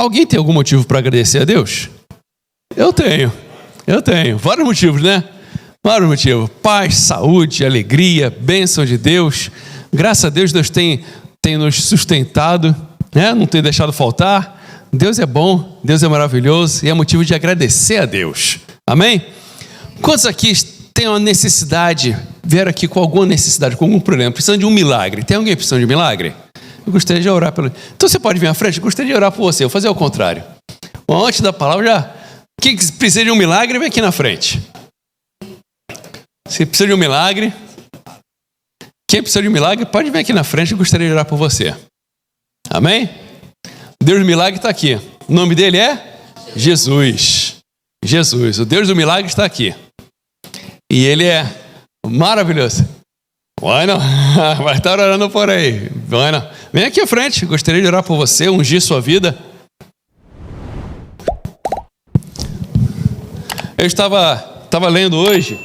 Alguém tem algum motivo para agradecer a Deus? Eu tenho. Vários motivos, né? Vários motivos. Paz, saúde, alegria, bênção de Deus. Graças a Deus, Deus tem nos sustentado, né? Não tem deixado faltar. Deus é bom, Deus é maravilhoso e é motivo de agradecer a Deus. Amém? Quantos aqui têm uma necessidade, vieram aqui com alguma necessidade, com algum problema, precisando de um milagre? Tem alguém precisando de um milagre? Eu gostaria de orar pelo... Então você pode vir à frente? Eu gostaria de orar por você, eu vou fazer o contrário. Bom, antes da palavra, quem precisa de um milagre, vem aqui na frente. Se precisa de um milagre, quem precisa de um milagre, pode vir aqui na frente, eu gostaria de orar por você. Amém? Deus do milagre está aqui. O nome dele é Jesus. Jesus, o Deus do milagre está aqui. E ele é maravilhoso. Bueno, vai estar orando por aí. Bueno, vem aqui à frente, gostaria de orar por você, ungir sua vida. Eu estava lendo hoje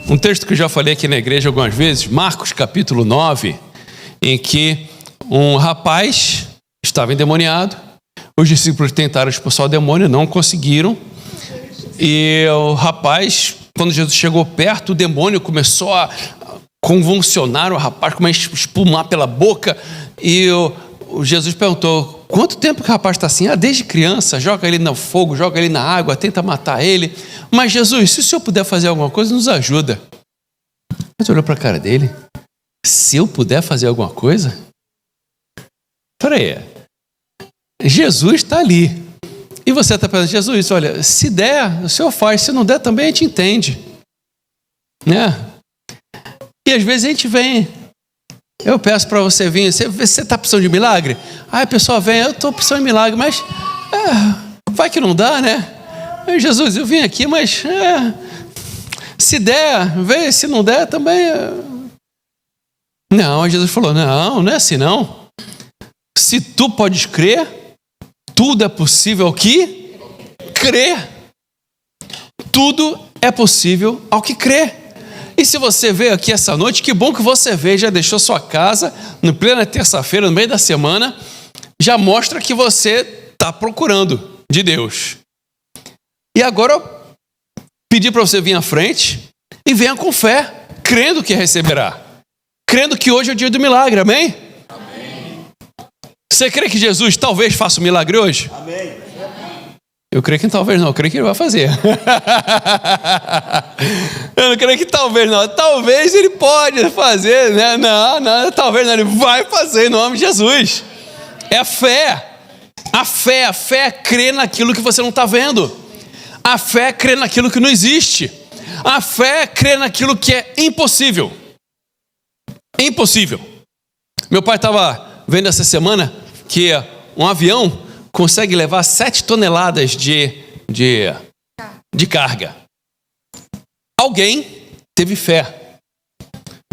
um texto que eu já falei aqui na igreja algumas vezes, Marcos capítulo 9, em que um rapaz estava endemoniado, os discípulos tentaram expulsar o demônio, não conseguiram, e o rapaz, quando Jesus chegou perto, o demônio começou a convulsionar, o rapaz começou a espumar pela boca, e o Jesus perguntou, quanto tempo que o rapaz está assim? Desde criança, joga ele no fogo, joga ele na água, tenta matar ele. Mas Jesus, se o Senhor puder fazer alguma coisa, nos ajuda. Mas olhou para a cara dele, se eu puder fazer alguma coisa? Peraí, Jesus está ali. E você está pensando, Jesus, olha, se der, o Senhor faz, se não der também a gente entende. Né? E às vezes a gente vem... Eu peço para você vir, você está precisando de milagre? Aí a pessoa vem, eu estou precisando de milagre, mas vai que não dá, né? Jesus, eu vim aqui, mas se der, vê, se não der também. Não, Jesus falou, não é assim não. Se tu podes crer, tudo é possível ao que crer. Tudo é possível ao que crer. E se você veio aqui essa noite, que bom que você veio, já deixou sua casa, no plena terça-feira, no meio da semana, já mostra que você está procurando de Deus. E agora eu pedi para você vir à frente e venha com fé, crendo que receberá. Crendo que hoje é o dia do milagre, amém? Amém. Você crê que Jesus talvez faça um milagre hoje? Amém. Eu creio que talvez não, eu creio que ele vai fazer. Eu não creio que talvez não, talvez ele pode fazer, né? Não, talvez não, ele vai fazer em nome de Jesus. É a fé. A fé é crer naquilo que você não está vendo. A fé é crer naquilo que não existe. A fé é crer naquilo que é impossível. Impossível. Meu pai estava vendo essa semana que um avião consegue levar 7 toneladas de carga. Alguém teve fé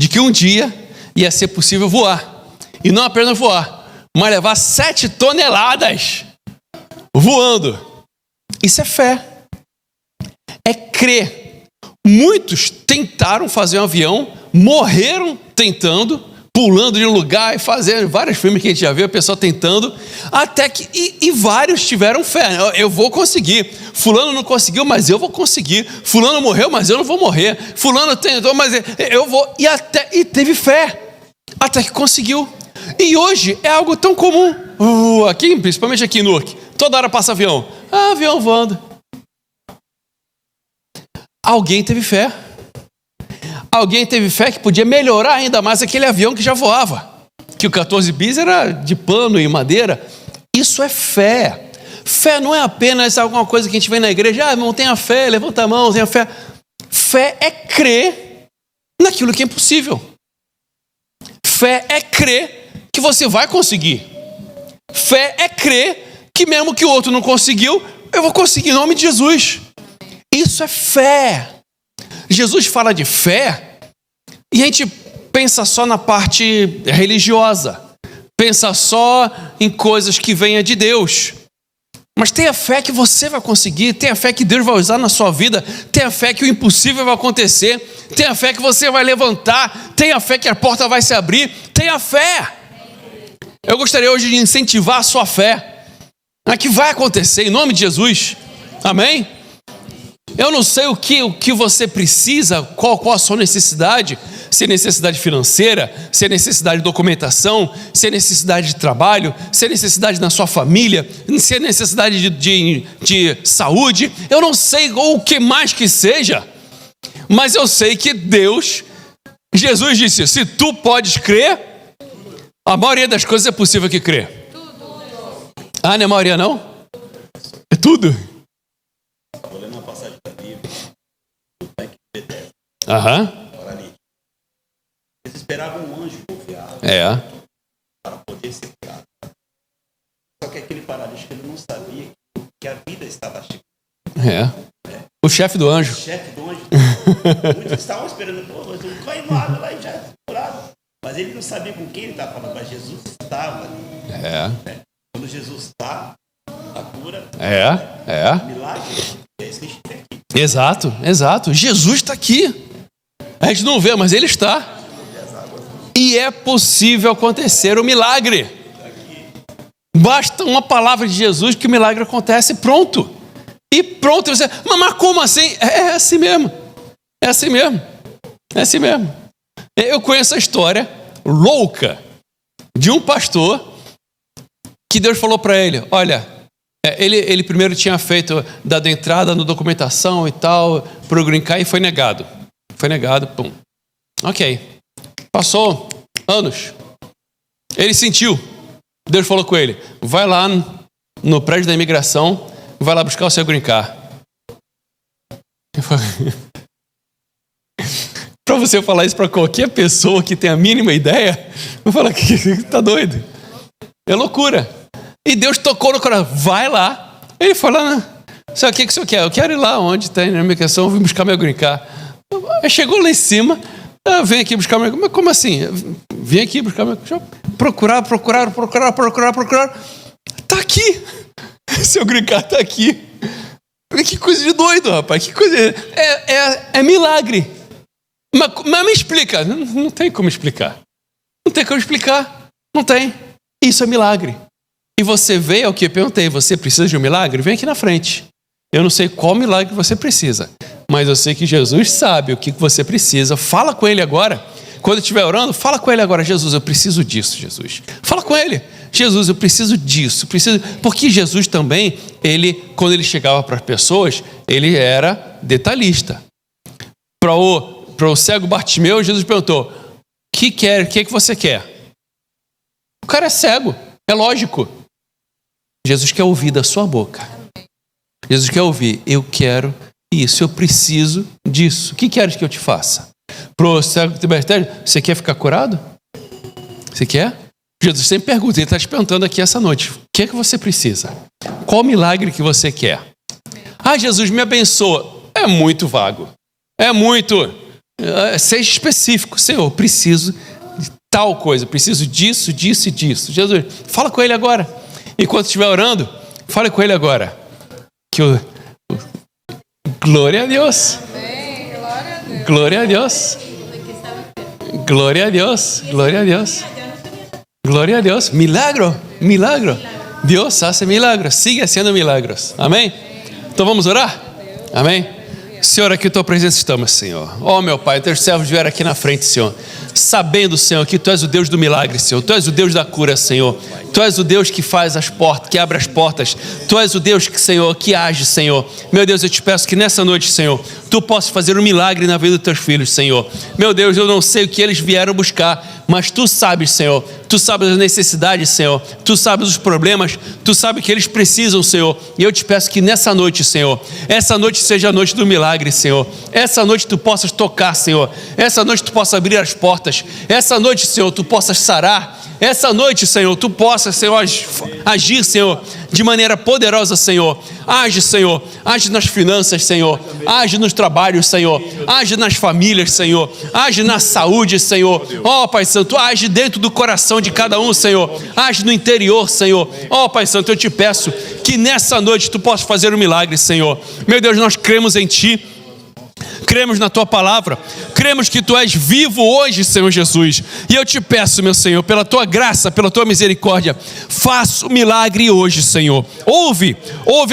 de que um dia ia ser possível voar. E não apenas voar, mas levar 7 toneladas voando. Isso é fé. É crer. Muitos tentaram fazer um avião, morreram tentando, pulando de um lugar e fazendo vários filmes que a gente já viu, a pessoa tentando, até que, e vários tiveram fé, eu vou conseguir, fulano não conseguiu, mas eu vou conseguir, fulano morreu, mas eu não vou morrer, fulano tentou, mas eu vou, e teve fé, até que conseguiu, e hoje é algo tão comum, aqui, principalmente aqui em Newark, toda hora passa avião, avião voando, alguém teve fé, que podia melhorar ainda mais aquele avião que já voava. Que o 14 bis era de pano e madeira. Isso é fé. Fé não é apenas alguma coisa que a gente vê na igreja. Irmão, tenha fé, levanta a mão, tenha fé. Fé é crer naquilo que é impossível. Fé é crer que você vai conseguir. Fé é crer que mesmo que o outro não conseguiu, eu vou conseguir em nome de Jesus. Isso é fé. Jesus fala de fé e a gente pensa só na parte religiosa, pensa só em coisas que venham de Deus. Mas tenha fé que você vai conseguir, tenha fé que Deus vai usar na sua vida, tenha fé que o impossível vai acontecer, tenha fé que você vai levantar, tenha fé que a porta vai se abrir, tenha fé. Eu gostaria hoje de incentivar a sua fé. mas que vai acontecer em nome de Jesus. Amém? Eu não sei o que você precisa, qual a sua necessidade, se é necessidade financeira, se é necessidade de documentação, se é necessidade de trabalho, se é necessidade na sua família, se é necessidade de saúde, eu não sei o que mais que seja, mas eu sei que Jesus disse, se tu podes crer, a maioria das coisas é possível que crer. Ah, não é a maioria não? É tudo. Estou lendo uma passagem da Bíblia. Aham. Eles esperavam um anjo confiável para poder ser curado. Só que aquele paralítico ele não sabia que a vida estava chegando. O chefe do anjo. O chefe do anjo. Muitos estavam esperando, mas não vai nada lá e já é curado. Mas ele não sabia com quem ele estava falando, mas Jesus estava ali. Quando Jesus está, a cura, milagre, é isso que a gente tem aqui. Exato. Jesus está aqui. A gente não vê, mas ele está. E é possível acontecer o milagre. Basta uma palavra de Jesus que o milagre acontece, pronto. E pronto, você, mas como assim? É assim mesmo. É assim mesmo. Eu conheço a história louca de um pastor que Deus falou para ele, olha, ele primeiro tinha dado entrada na documentação e tal, para o Green Card e foi negado. Pum. Ok. Passou anos. Ele sentiu. Deus falou com ele, vai lá no prédio da imigração, vai lá buscar o seu Green Card. Para você falar isso para qualquer pessoa que tenha a mínima ideia, eu falo que tá doido. É loucura. E Deus tocou no coração, vai lá. Ele falou, o que o senhor quer? Eu quero ir lá onde tem a imigração, vim buscar meu Green Card. Aí chegou lá em cima, vem aqui buscar meu... Mas como assim? Vem aqui buscar meu... Procurar. Tá aqui. Seu Green Card tá aqui. Que coisa de doido, rapaz. Que coisa... É milagre. Mas me explica. Não tem como explicar. Não tem. Isso é milagre. E você veio ao que eu perguntei, você precisa de um milagre? Vem aqui na frente. Eu não sei qual milagre você precisa, mas eu sei que Jesus sabe o que você precisa. Fala com ele agora. Quando estiver orando, fala com ele agora. Jesus, eu preciso disso, Jesus. Fala com ele. Jesus, eu preciso disso. Porque Jesus também, quando ele chegava para as pessoas, ele era detalhista. Para o cego Bartimeu, Jesus perguntou, o que você quer? O cara é cego, é lógico. Jesus quer ouvir da sua boca. Jesus quer ouvir, eu quero isso, eu preciso disso. O que queres que eu te faça? Pro cego Tibertério, você quer ficar curado? Você quer? Jesus sempre pergunta, ele está te perguntando aqui essa noite, o que é que você precisa? Qual milagre que você quer? Ah, Jesus, me abençoa. É muito vago. Seja específico. Senhor, preciso de tal coisa, preciso disso e disso. Jesus, fala com ele agora. Enquanto estiver orando, fale com ele agora. Glória a Deus. Glória a Deus. Glória a Deus. Glória a Deus. Glória a Deus. Milagro. Deus hace milagros. Sigue haciendo milagros. Amém? Então vamos orar? Amém? Senhor, aqui em tua presença estamos, Senhor. Oh, meu Pai, teus servos vieram aqui na frente, Senhor. Sabendo, Senhor, que tu és o Deus do milagre, Senhor. Tu és o Deus da cura, Senhor. Tu és o Deus que faz as portas, que abre as portas. Tu és o Deus que, Senhor, que age, Senhor. Meu Deus, eu te peço que nessa noite, Senhor, tu possas fazer um milagre na vida dos teus filhos, Senhor. Meu Deus, eu não sei o que eles vieram buscar, mas tu sabes, Senhor. Tu sabes as necessidades, Senhor. Tu sabes os problemas. Tu sabes o que eles precisam, Senhor. E eu te peço que nessa noite, Senhor, essa noite seja a noite do milagre, Senhor. Essa noite tu possas tocar, Senhor. Essa noite tu possas abrir as portas. Essa noite, Senhor, tu possas sarar. Essa noite, Senhor, tu possas, Senhor, agir, Senhor, de maneira poderosa, Senhor. Age, Senhor. Age nas finanças, Senhor. Age nos trabalhos, Senhor. Age nas famílias, Senhor. Age na saúde, Senhor. Ó, Pai Santo, age dentro do coração de cada um, Senhor. Age no interior, Senhor. Ó, Pai Santo, eu te peço que nessa noite tu possas fazer um milagre, Senhor. Meu Deus, nós cremos em Ti. cremos na tua palavra, cremos que tu és vivo hoje, Senhor Jesus. E eu te peço, meu Senhor, pela tua graça, pela tua misericórdia, faça o milagre hoje, Senhor. Ouve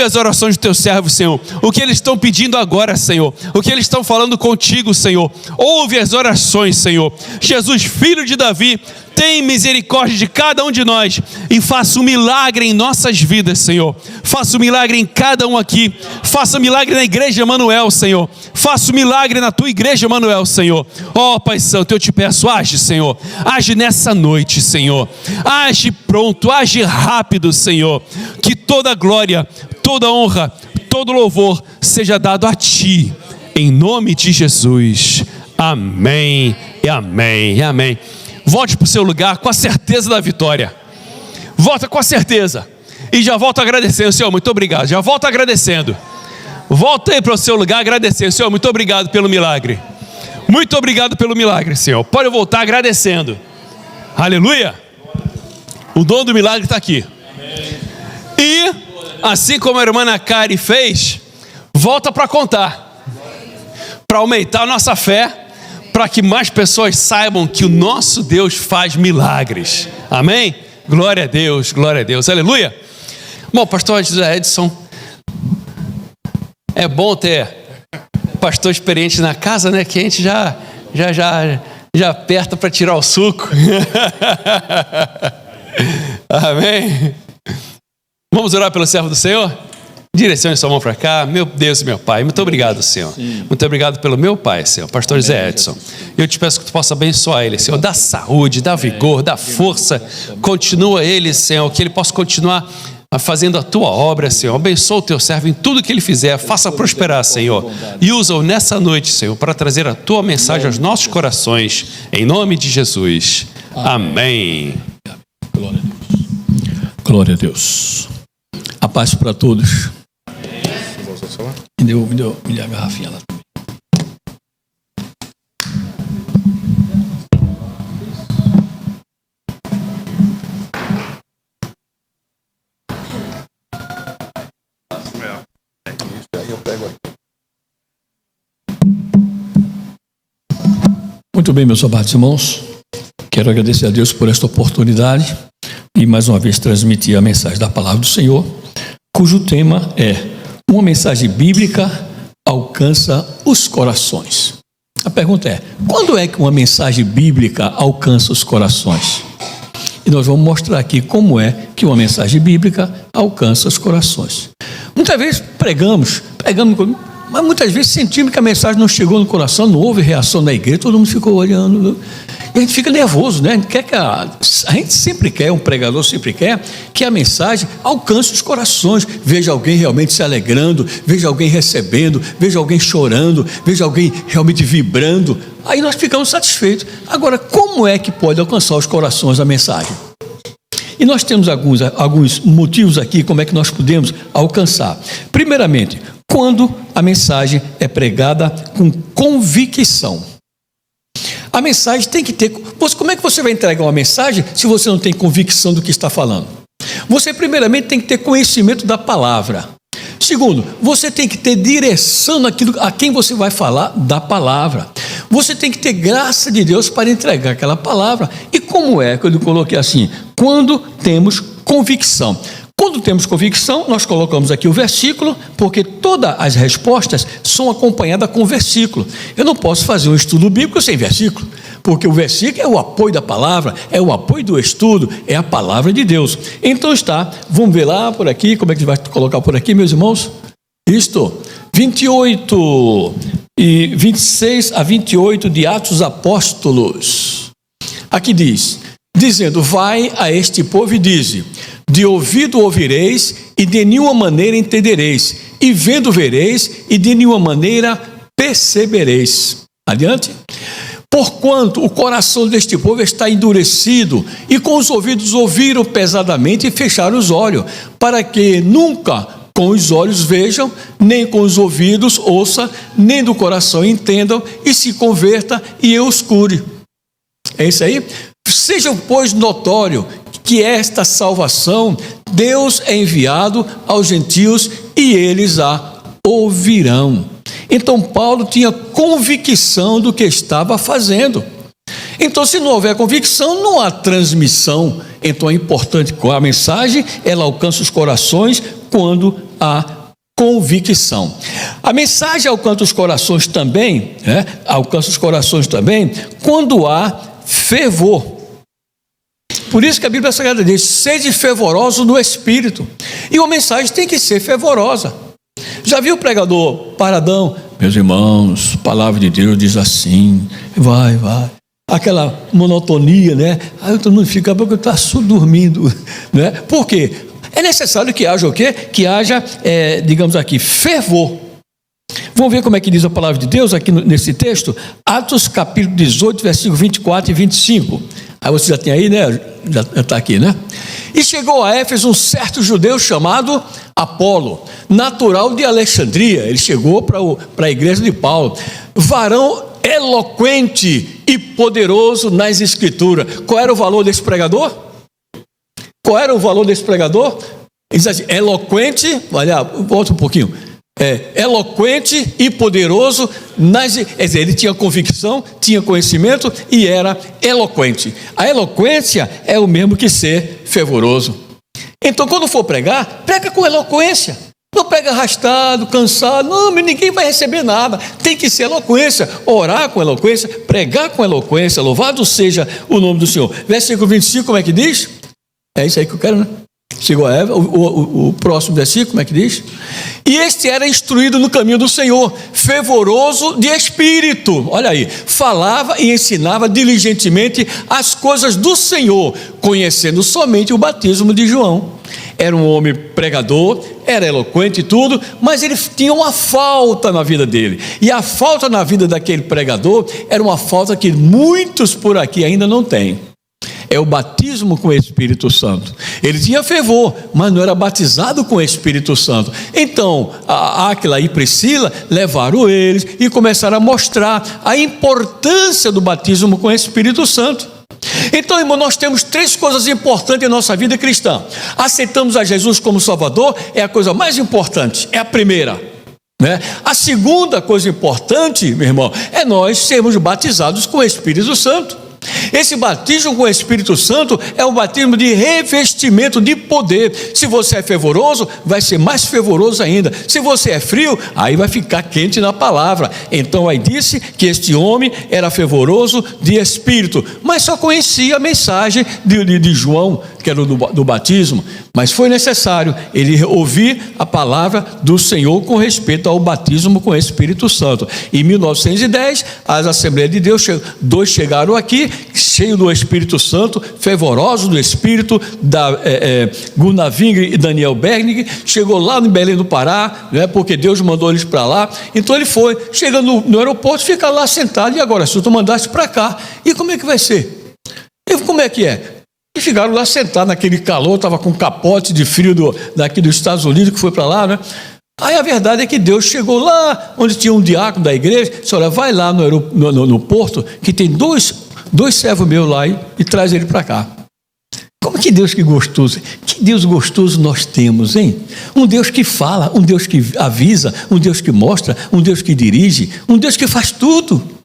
as orações do teu servo, Senhor. O que eles estão pedindo agora, Senhor. O que eles estão falando contigo, Senhor. Ouve as orações, Senhor. Jesus, filho de Davi, tem misericórdia de cada um de nós e faça um milagre em nossas vidas, Senhor. Faça um milagre em cada um aqui. Faça um milagre na igreja Emanuel, Senhor. Faça um milagre na tua igreja Emanuel, Senhor. Ó Pai Santo, eu te peço, age, Senhor. Age nessa noite, Senhor. Age pronto, age rápido, Senhor. Que toda glória, toda honra, todo louvor seja dado a ti. Em nome de Jesus. Amém e amém e amém. Volte para o seu lugar com a certeza da vitória. Volta com a certeza. E já volta agradecendo, Senhor, muito obrigado. Já volta agradecendo. Volta aí para o seu lugar agradecendo, Senhor, muito obrigado pelo milagre. Muito obrigado pelo milagre, Senhor. Pode voltar agradecendo. Aleluia. O dom do milagre está aqui. E, assim como a irmã Nakari fez, volta para contar. Para aumentar a nossa fé, para que mais pessoas saibam que o nosso Deus faz milagres. Amém? Glória a Deus, aleluia. Bom, pastor José Edson, é bom ter pastor experiente na casa, né? Que a gente já aperta para tirar o suco. Amém? Vamos orar pelo servo do Senhor? Direcione sua mão para cá. Meu Deus e meu Pai, muito obrigado, Senhor. Muito obrigado pelo meu Pai, Senhor, pastor José Edson. Eu te peço que tu possa abençoar ele, Senhor. Dá saúde, dá vigor, dá força. Continua ele, Senhor, que ele possa continuar fazendo a tua obra, Senhor. Abençoa o teu servo em tudo que ele fizer. Faça prosperar, Senhor. E usa-o nessa noite, Senhor, para trazer a tua mensagem aos nossos corações. Em nome de Jesus. Amém. Glória a Deus. A paz para todos. Me deu a garrafinha lá. Muito bem, meus amados irmãos. Quero agradecer a Deus por esta oportunidade e mais uma vez transmitir a mensagem da palavra do Senhor, cujo tema é: uma mensagem bíblica alcança os corações. A pergunta é: quando é que uma mensagem bíblica alcança os corações? E nós vamos mostrar aqui como é que uma mensagem bíblica alcança os corações. Muitas vezes pregamos, mas muitas vezes sentimos que a mensagem não chegou no coração, não houve reação da igreja, todo mundo ficou olhando. E a gente fica nervoso, né? A gente sempre quer, um pregador sempre quer que a mensagem alcance os corações. Veja alguém realmente se alegrando, veja alguém recebendo, veja alguém chorando, veja alguém realmente vibrando. Aí nós ficamos satisfeitos. Agora, como é que pode alcançar os corações a mensagem? E nós temos alguns motivos aqui como é que nós podemos alcançar. Primeiramente, quando a mensagem é pregada com convicção. A mensagem tem que ter... Como é que você vai entregar uma mensagem se você não tem convicção do que está falando? Você primeiramente tem que ter conhecimento da palavra. Segundo, você tem que ter direção naquilo a quem você vai falar da palavra. Você tem que ter graça de Deus para entregar aquela palavra. E como é que eu coloquei assim? Quando temos convicção. Quando temos convicção, nós colocamos aqui o versículo, porque todas as respostas são acompanhadas com versículo. Eu não posso fazer um estudo bíblico sem versículo, porque o versículo é o apoio da palavra, é o apoio do estudo, é a palavra de Deus. Então vamos ver lá por aqui, como é que vai colocar por aqui, meus irmãos? Isto, 28 e 26 a 28 de Atos dos Apóstolos. Aqui diz, dizendo: vai a este povo e dize: de ouvido ouvireis e de nenhuma maneira entendereis, e vendo vereis e de nenhuma maneira percebereis. Adiante. Porquanto o coração deste povo está endurecido, e com os ouvidos ouviram pesadamente e fecharam os olhos, para que nunca com os olhos vejam, nem com os ouvidos ouçam, nem do coração entendam, e se converta e eu os cure. É isso aí? Seja, pois, notório que esta salvação Deus é enviado aos gentios e eles a ouvirão. Então Paulo tinha convicção do que estava fazendo. Então, se não houver convicção, não há transmissão. Então é importante que a mensagem ela alcance os corações quando há convicção. A mensagem alcança os corações também, quando há fervor. Por isso que a Bíblia Sagrada diz: sede fervoroso no Espírito. E a mensagem tem que ser fervorosa. Já viu o pregador paradão? Meus irmãos, a palavra de Deus diz assim, vai. Aquela monotonia, né? Aí todo mundo fica, porque está dormindo, né? Por quê? É necessário que haja o quê? Que haja, digamos aqui, fervor. Vamos ver como é que diz a palavra de Deus aqui nesse texto? Atos capítulo 18, versículo 24 e 25. Aí você já tem aí, né? Já está aqui, né? E chegou a Éfeso um certo judeu chamado Apolo, natural de Alexandria. Ele chegou para a igreja de Paulo. Varão eloquente e poderoso nas escrituras. Qual era o valor desse pregador? Ele diz assim, eloquente, olha, volta um pouquinho. Eloquente e poderoso quer dizer, ele tinha convicção, tinha conhecimento e era eloquente. A eloquência é o mesmo que ser fervoroso. Então, quando for pregar, prega com eloquência. Não prega arrastado, cansado. Não, ninguém vai receber nada. Tem que ser eloquência. Orar com eloquência, pregar com eloquência. Louvado seja o nome do Senhor. Versículo 25, como é que diz? É isso aí que eu quero, né? Chegou a Eva, o próximo versículo, como é que diz? E este era instruído no caminho do Senhor, fervoroso de espírito. Olha aí, falava e ensinava diligentemente as coisas do Senhor, conhecendo somente o batismo de João. Era um homem pregador, era eloquente e tudo, mas ele tinha uma falta na vida dele. E a falta na vida daquele pregador era uma falta que muitos por aqui ainda não têm. É o batismo com o Espírito Santo. Ele tinha fervor, mas não era batizado com o Espírito Santo. Então, Áquila e Priscila levaram eles e começaram a mostrar a importância do batismo com o Espírito Santo. Então, irmão, nós temos 3 coisas importantes em nossa vida cristã. Aceitamos a Jesus como Salvador, é a coisa mais importante, é a primeira. Né? A segunda coisa importante, meu irmão, é nós sermos batizados com o Espírito Santo. Esse batismo com o Espírito Santo é um batismo de revestimento de poder. Se você é fervoroso, vai ser mais fervoroso ainda. Se você é frio, aí vai ficar quente na palavra. Então aí disse que este homem era fervoroso de espírito, mas só conhecia a mensagem de João, que era do batismo. Mas foi necessário ele ouvir a palavra do Senhor com respeito ao batismo com o Espírito Santo. Em 1910, as Assembleias de Deus, 2 chegaram aqui, cheios do Espírito Santo, fervorosos do Espírito, Gunnar Wingre e Daniel Berning. Chegou lá no Belém do Pará, né, porque Deus mandou eles para lá. Então ele foi, chega no aeroporto, fica lá sentado. E agora, se tu mandasse para cá, e como é que vai ser? E como é que é? E ficaram lá sentados naquele calor, estava com capote de frio daqui dos Estados Unidos, que foi para lá, né? Aí a verdade é que Deus chegou lá, onde tinha um diácono da igreja, disse, olha, vai lá no porto, que tem dois servos meus lá e traz ele para cá. Como que Deus que gostoso, que Deus gostoso nós temos, hein? Um Deus que fala, um Deus que avisa, um Deus que mostra, um Deus que dirige, um Deus que faz tudo.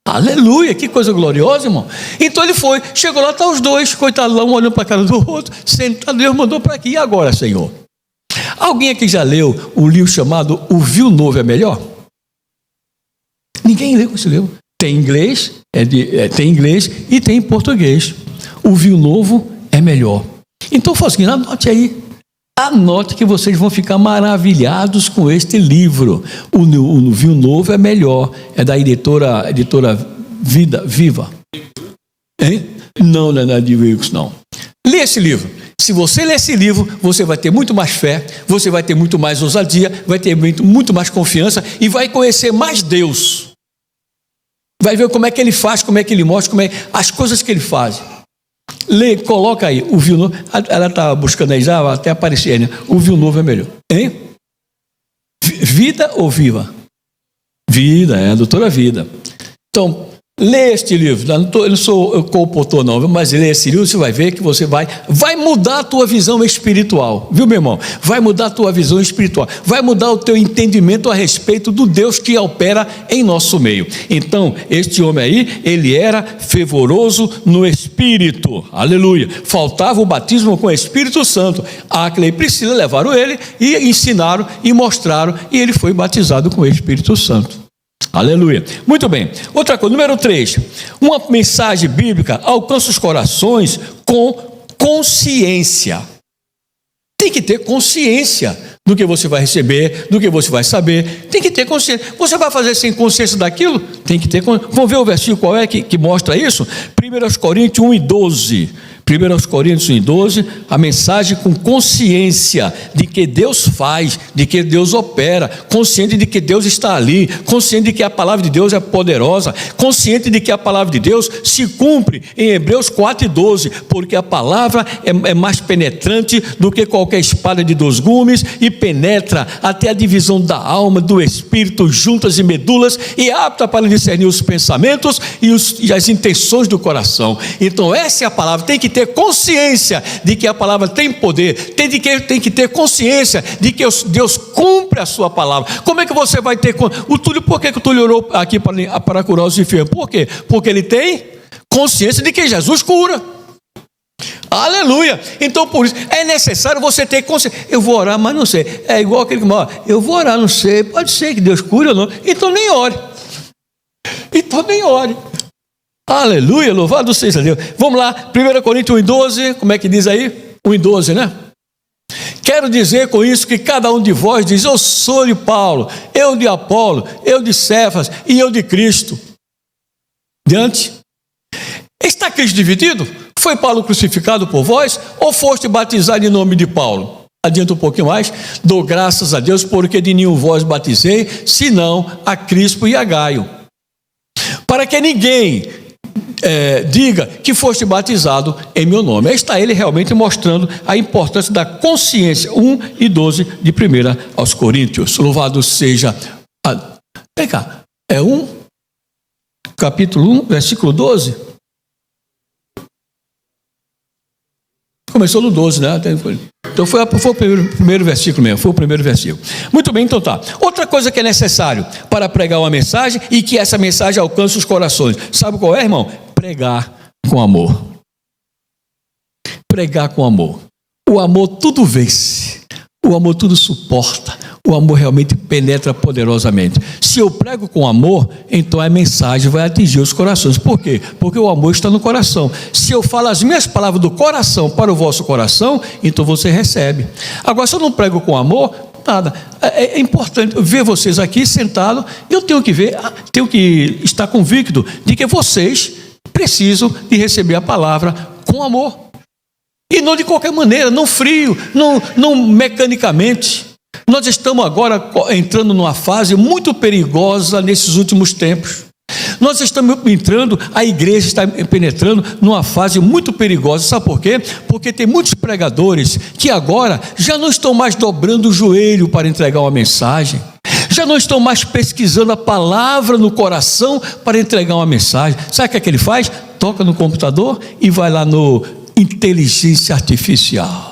Aleluia, que coisa gloriosa, irmão. Então ele foi, chegou lá, tá os 2, coitado lá, um olhando para a cara do outro, sentado, Deus mandou para aqui. E agora, Senhor? Alguém aqui já leu o livro chamado O Vinho Novo é Melhor? Ninguém leu esse livro. Tem em inglês, tem em inglês e tem em português. O vinho novo é melhor. Então, Fosquinho, anote aí. Anote que vocês vão ficar maravilhados com este livro. O vinho novo é melhor. É da editora Viva. Hein? Não é de Wilkes, não. Lê esse livro. Se você ler esse livro, você vai ter muito mais fé, você vai ter muito mais ousadia, vai ter muito mais confiança e vai conhecer mais Deus. Vai ver como é que ele faz, como é que ele mostra, as coisas que ele faz. Lê, coloca aí, o vinho novo. Ela está buscando aí já, até aparecer, né? O vinho novo é melhor. Hein? Vida ou viva? Vida, é a doutora Vida. Então, Lê este livro. Eu não sou compositor não, mas lê esse livro, você vai ver que você vai mudar a tua visão espiritual, viu, meu irmão? Vai mudar a tua visão espiritual, vai mudar o teu entendimento a respeito do Deus que opera em nosso meio. Então, este homem aí, ele era fervoroso no Espírito, aleluia. Faltava o batismo com o Espírito Santo. Áquila e Priscila levaram ele e ensinaram e mostraram, e ele foi batizado com o Espírito Santo. Aleluia. Muito bem. Outra coisa, número 3. Uma mensagem bíblica alcança os corações com consciência. Tem que ter consciência do que você vai receber, do que você vai saber. Tem que ter consciência. Você vai fazer sem consciência daquilo? Tem que ter consciência. Vamos ver o versículo qual é que mostra isso? 1 Coríntios 1:12. 1 Coríntios 1:12, a mensagem com consciência de que Deus faz, de que Deus opera, consciente de que Deus está ali, consciente de que a palavra de Deus é poderosa, consciente de que a palavra de Deus se cumpre em Hebreus 4:12, porque a palavra é mais penetrante do que qualquer espada de 2 gumes e penetra até a divisão da alma, do espírito, juntas e medulas, e é apta para discernir os pensamentos e as intenções do coração. Então essa é a palavra. Tem que ter consciência de que a palavra tem poder, tem que ter consciência de que Deus cumpre a sua palavra. Como é que você vai ter o Túlio? Por que o Túlio orou aqui para curar os enfermos? Por quê? Porque ele tem consciência de que Jesus cura. Aleluia. Então por isso é necessário você ter consciência. Eu vou orar, mas não sei. É igual aquele que eu vou orar, não sei, pode ser que Deus cure ou não, então nem ore. Aleluia, louvado seja Deus. Vamos lá, 1 Coríntios 1:12, como é que diz aí? 1:12, né? Quero dizer com isso que cada um de vós diz: eu sou de Paulo, eu de Apolo, eu de Cefas e eu de Cristo. Diante. Está Cristo dividido? Foi Paulo crucificado por vós ou foste batizado em nome de Paulo? Adianta um pouquinho mais. Dou graças a Deus porque de nenhum vós batizei, senão a Crispo e a Gaio. Para que ninguém diga que foste batizado em meu nome. Aí está ele realmente mostrando a importância da consciência. 1:12 de 1 aos Coríntios. Louvado seja vem cá, capítulo 1, versículo 12. Começou no 12, né? Então foi o primeiro versículo mesmo, foi o primeiro versículo. Muito bem, então tá. Outra coisa que é necessário para pregar uma mensagem e que essa mensagem alcance os corações. Sabe qual é, irmão? Pregar com amor. Pregar com amor. O amor tudo vence. O amor tudo suporta. O amor realmente penetra poderosamente. Se eu prego com amor, então a mensagem vai atingir os corações. Por quê? Porque o amor está no coração. Se eu falo as minhas palavras do coração para o vosso coração, então você recebe. Agora, se eu não prego com amor, nada. É importante ver vocês aqui sentados. Eu tenho que estar convicto de que vocês precisam de receber a palavra com amor. E não de qualquer maneira, não frio, não mecanicamente. Nós estamos agora entrando numa fase muito perigosa nesses últimos tempos. Nós estamos entrando, a igreja está penetrando numa fase muito perigosa. Sabe por quê? Porque tem muitos pregadores que agora já não estão mais dobrando o joelho para entregar uma mensagem. Já não estão mais pesquisando a palavra no coração para entregar uma mensagem. Sabe o que ele faz? Toca no computador e vai lá no inteligência artificial.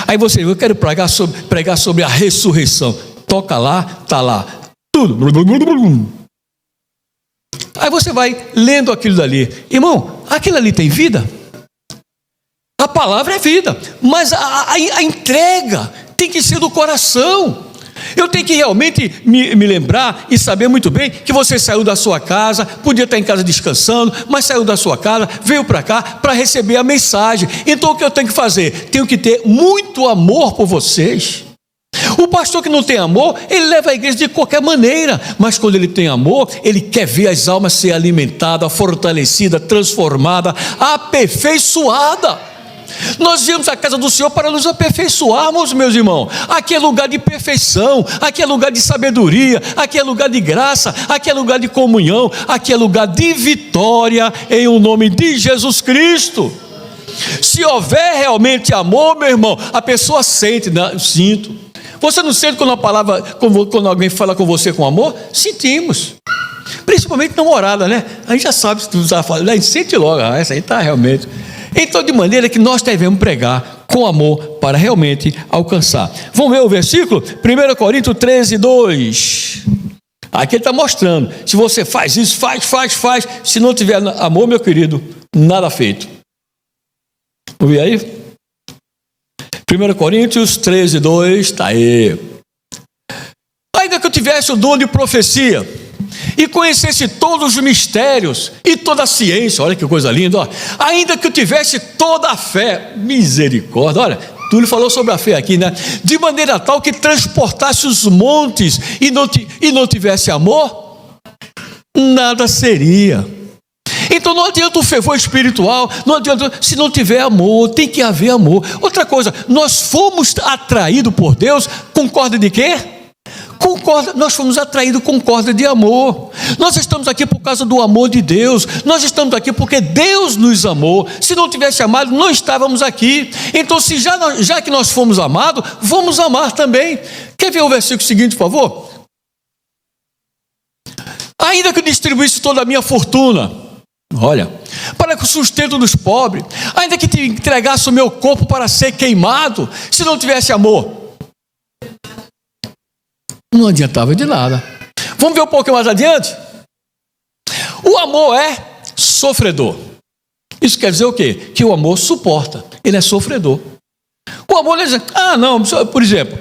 Aí eu quero pregar sobre a ressurreição. Toca lá, está lá. Tudo. Aí você vai lendo aquilo dali. Irmão, aquilo ali tem vida? A palavra é vida, mas a entrega tem que ser do coração. Eu tenho que realmente me lembrar e saber muito bem que você saiu da sua casa, podia estar em casa descansando, mas saiu da sua casa, veio para cá para receber a mensagem. Então o que eu tenho que fazer? Tenho que ter muito amor por vocês. O pastor que não tem amor, ele leva a igreja de qualquer maneira, mas quando ele tem amor, ele quer ver as almas ser alimentadas, fortalecidas, transformadas, aperfeiçoadas. Nós viemos à casa do Senhor para nos aperfeiçoarmos, meus irmãos. Aqui é lugar de perfeição, aqui é lugar de sabedoria, aqui é lugar de graça, aqui é lugar de comunhão, aqui é lugar de vitória em o nome de Jesus Cristo. Se houver realmente amor, meu irmão, a pessoa sente, né? Sinto. Você não sente quando alguém fala com você com amor? Sentimos. Principalmente namorada, né? A gente já sabe se tu usar falar, a gente sente logo, essa aí está realmente. Então, de maneira que nós devemos pregar com amor para realmente alcançar. Vamos ver o versículo? 1 Coríntios 13, 2. Aqui ele está mostrando, se você faz isso, faz, se não tiver amor, meu querido, nada feito. Vamos ver aí? 1 Coríntios 13, 2, está aí. Ainda que eu tivesse o dom de profecia e conhecesse todos os mistérios e toda a ciência, olha que coisa linda, ó. Ainda que eu tivesse toda a fé, misericórdia, olha, Túlio falou sobre a fé aqui, né? De maneira tal que transportasse os montes e não tivesse amor, nada seria. Então não adianta o fervor espiritual, não adianta, se não tiver amor, tem que haver amor. Outra coisa, nós fomos atraídos por Deus com corda de quê? Com corda, nós fomos atraídos com corda de amor. Nós estamos aqui por causa do amor de Deus. Nós estamos aqui porque Deus nos amou. Se não tivesse amado, não estávamos aqui. Então, se já que nós fomos amados, vamos amar também. Quer ver o versículo seguinte, por favor? Ainda que eu distribuísse toda a minha fortuna, olha, para o sustento dos pobres, ainda que te entregasse o meu corpo para ser queimado, se não tivesse amor, não adiantava de nada. Vamos ver um pouco mais adiante? O amor é sofredor. Isso quer dizer o quê? Que o amor suporta, ele é sofredor. O amor não é dizer, não, por exemplo,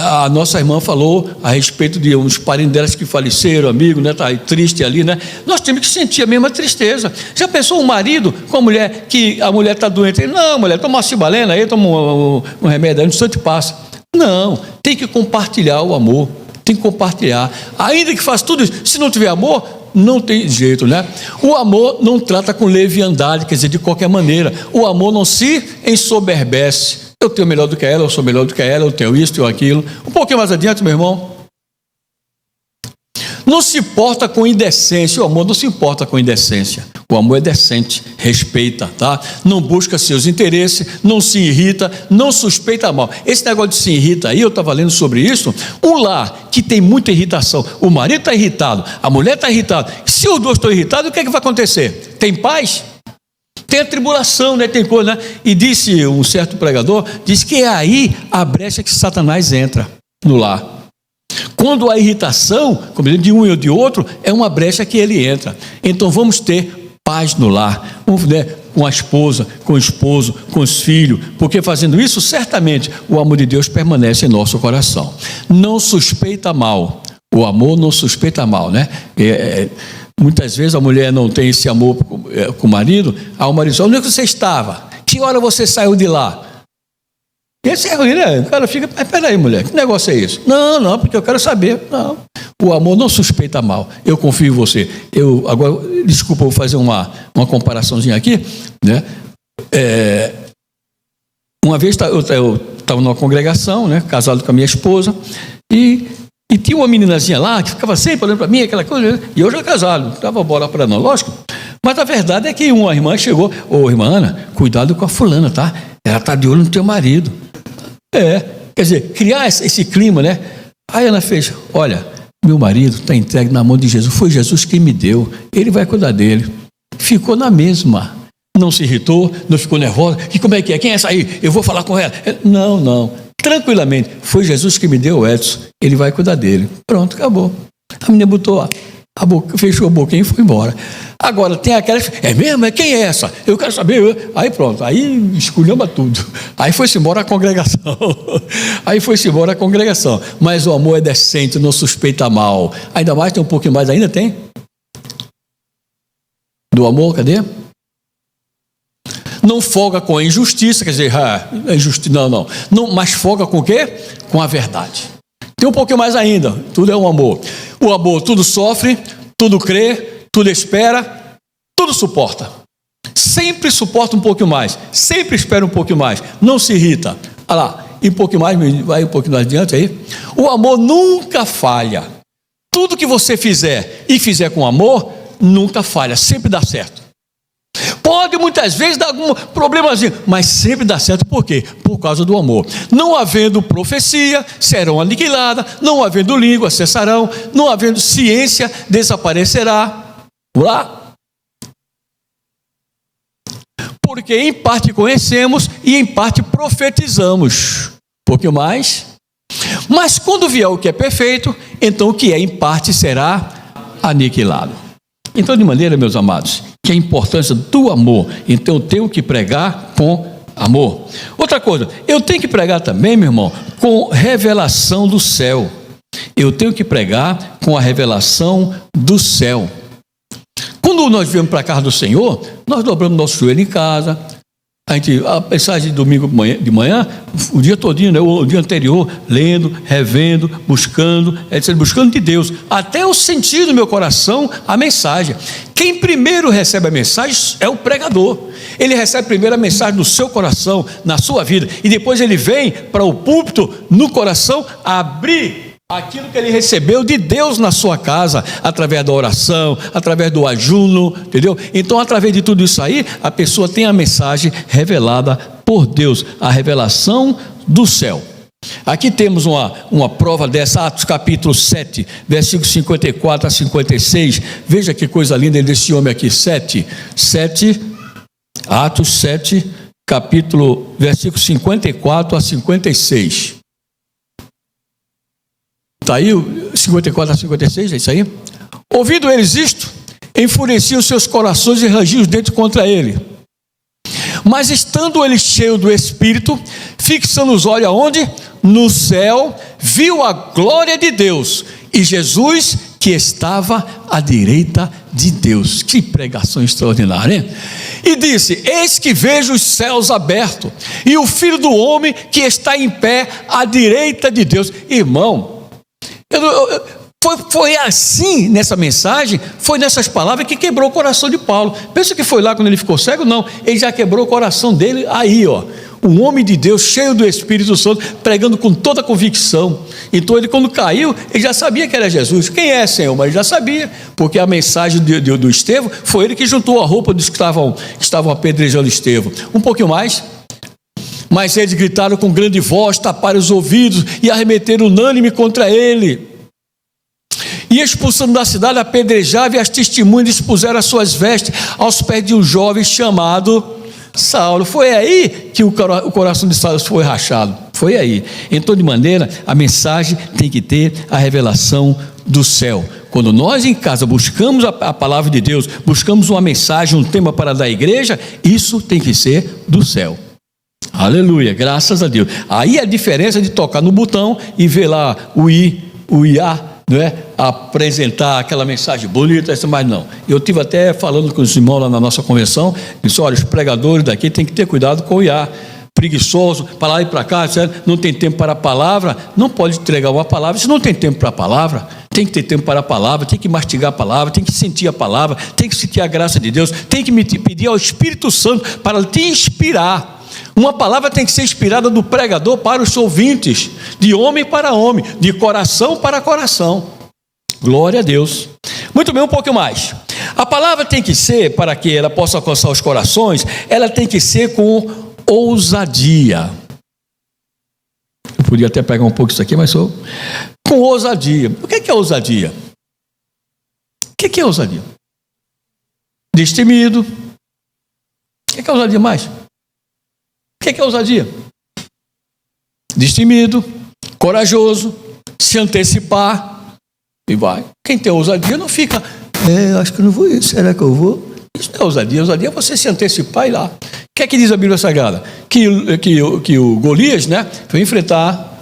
a nossa irmã falou a respeito de uns parentes delas que faleceram, amigo, né, tá aí triste ali, né? Nós temos que sentir a mesma tristeza. Já pensou um marido com a mulher, que a mulher está doente? Não, mulher, toma uma cibalena aí, toma um remédio aí, um instante passa. Não, tem que compartilhar o amor, tem que compartilhar. Ainda que faça tudo isso, se não tiver amor, não tem jeito, né? O amor não trata com leviandade, quer dizer, de qualquer maneira. O amor não se ensoberbece. Eu tenho melhor do que ela, eu sou melhor do que ela, eu tenho isso, tenho aquilo. Um pouquinho mais adiante, meu irmão. Não se importa com indecência. O amor não se importa com indecência. O amor é decente, respeita, tá? Não busca seus interesses, não se irrita, não suspeita mal. Esse negócio de se irrita aí, eu estava lendo sobre isso. Um lar que tem muita irritação, o marido está irritado, a mulher está irritada. Se os dois estão irritados, o que é que vai acontecer? Tem paz? Tem a tribulação, né? Tem coisa, né? E disse um certo pregador, disse que é aí a brecha que Satanás entra no lar. Quando há irritação, como de um e de outro, é uma brecha que ele entra. Então vamos ter paz no lar, né? Com a esposa, com o esposo, com os filhos, porque fazendo isso, certamente o amor de Deus permanece em nosso coração. Não suspeita mal. O amor não suspeita mal, né? Muitas vezes a mulher não tem esse amor com o marido. O marido diz, onde é que você estava? Que hora você saiu de lá? Esse é ruim, né? O cara fica, mas peraí, mulher, que negócio é isso? Não, porque eu quero saber. Não, o amor não suspeita mal. Eu confio em você. Agora, desculpa, eu vou fazer uma comparaçãozinha aqui, né? Uma vez eu estava numa congregação, né? Casado com a minha esposa, e tinha uma meninazinha lá que ficava sempre olhando para mim, aquela coisa, e eu já casado, não dava bola para não, lógico. Mas a verdade é que uma irmã chegou, irmã Ana, cuidado com a fulana, tá? Ela está de olho no teu marido. Quer dizer, criar esse clima, né? Aí Ana fez, olha, meu marido está entregue na mão de Jesus, foi Jesus quem me deu, ele vai cuidar dele. Ficou na mesma, não se irritou, não ficou nervosa, e como é que é? Quem é essa aí? Eu vou falar com ela. Não, tranquilamente, foi Jesus que me deu o Edson, ele vai cuidar dele. Pronto, acabou. A menina botou a boca, fechou a boquinha e foi embora. Agora tem aquela, mesmo? Quem é essa? Eu quero saber. Aí pronto, aí esculhamba tudo. Aí foi-se embora a congregação. Mas o amor é decente, não suspeita mal. Ainda mais, tem um pouquinho mais ainda, tem? Do amor, cadê? Não folga com a injustiça, quer dizer, não, mas folga com o quê? Com a verdade. Tem um pouquinho mais ainda, tudo é um amor. O amor tudo sofre, tudo crê, tudo espera, tudo suporta. Sempre suporta um pouquinho mais, sempre espera um pouquinho mais, não se irrita. Olha lá, e um pouquinho mais, vai um pouquinho mais adiante aí. O amor nunca falha. Tudo que você fizer e fizer com amor, nunca falha, sempre dá certo. Pode muitas vezes dar algum problemazinho, mas sempre dá certo. Por quê? Por causa do amor. Não havendo profecia, serão aniquiladas. Não havendo língua, cessarão. Não havendo ciência, desaparecerá. Vamos lá? Porque em parte conhecemos e em parte profetizamos. Um pouquinho mais. Mas quando vier o que é perfeito, então o que é em parte será aniquilado. Então, de maneira, meus amados, que a importância do amor, então eu tenho que pregar com amor. Outra coisa, eu tenho que pregar também, meu irmão, com revelação do céu. Eu tenho que pregar com a revelação do céu. Quando nós viemos para a casa do Senhor, nós dobramos nosso joelho em casa. A mensagem de domingo de manhã, o dia todinho, né, o dia anterior, lendo, revendo, buscando de Deus, até eu sentir no meu coração a mensagem. Quem primeiro recebe a mensagem é o pregador. Ele recebe primeiro a mensagem no seu coração, na sua vida, e depois ele vem para o púlpito, no coração, abrir aquilo que ele recebeu de Deus na sua casa, através da oração, através do ajuno, entendeu? Então, através de tudo isso aí, a pessoa tem a mensagem revelada por Deus, a revelação do céu. Aqui temos uma prova dessa, Atos capítulo 7, versículos 54 a 56. Veja que coisa linda desse homem aqui, 7, Atos 7, capítulo, versículos 54 a 56. Está aí, 54 a 56, é isso aí? Ouvindo eles isto, enfureciam seus corações e rangiam os dentes contra ele. Mas estando ele cheio do Espírito, fixando os olhos aonde? No céu, viu a glória de Deus e Jesus que estava à direita de Deus. Que pregação extraordinária, hein? E disse: eis que vejo os céus abertos e o Filho do Homem que está em pé à direita de Deus. Irmão, foi assim nessa mensagem, foi nessas palavras que quebrou o coração de Paulo. Pensa que foi lá quando ele ficou cego? Não, ele já quebrou o coração dele aí, ó. Um homem de Deus, cheio do Espírito Santo, pregando com toda a convicção. Então ele, quando caiu, ele já sabia que era Jesus. Quem é, Senhor? Mas ele já sabia, porque a mensagem do Estevão, foi ele que juntou a roupa dos que estavam apedrejando Estevão. Um pouquinho mais. Mas eles gritaram com grande voz, taparam os ouvidos e arremeteram unânime contra ele. E expulsando da cidade, apedrejavam, e as testemunhas expuseram as suas vestes aos pés de um jovem chamado Saulo. Foi aí que o coração de Saulo foi rachado. Foi aí. Então, de maneira, a mensagem tem que ter a revelação do céu. Quando nós em casa buscamos a palavra de Deus, buscamos uma mensagem, um tema para dar à igreja, isso tem que ser do céu. Aleluia, graças a Deus. Aí a diferença de tocar no botão e ver lá o IA, não é? Apresentar aquela mensagem bonita, mas não. Eu estive até falando com os irmãos lá na nossa convenção, disse: olha, os pregadores daqui têm que ter cuidado com o IA. Preguiçoso, para lá e para cá, não tem tempo para a palavra, não pode entregar uma palavra se não tem tempo para a palavra. Tem que ter tempo para a palavra, tem que mastigar a palavra, tem que sentir a palavra, tem que sentir a graça de Deus, tem que pedir ao Espírito Santo para te inspirar. Uma palavra tem que ser inspirada do pregador para os ouvintes, de homem para homem, de coração para coração. Glória a Deus. Muito bem, um pouquinho mais. A palavra tem que ser, para que ela possa alcançar os corações, ela tem que ser com ousadia. Eu podia até pegar um pouco isso aqui, mas sou com ousadia. O que é ousadia? O que é ousadia? Destemido. O que é ousadia mais? O que é ousadia? Destemido, corajoso, se antecipar e vai. Quem tem ousadia não fica, acho que não vou ir, será que eu vou? Isso não é ousadia. Ousadia é você se antecipar e ir lá. O que é que diz a Bíblia Sagrada? Que o Golias, né, foi enfrentar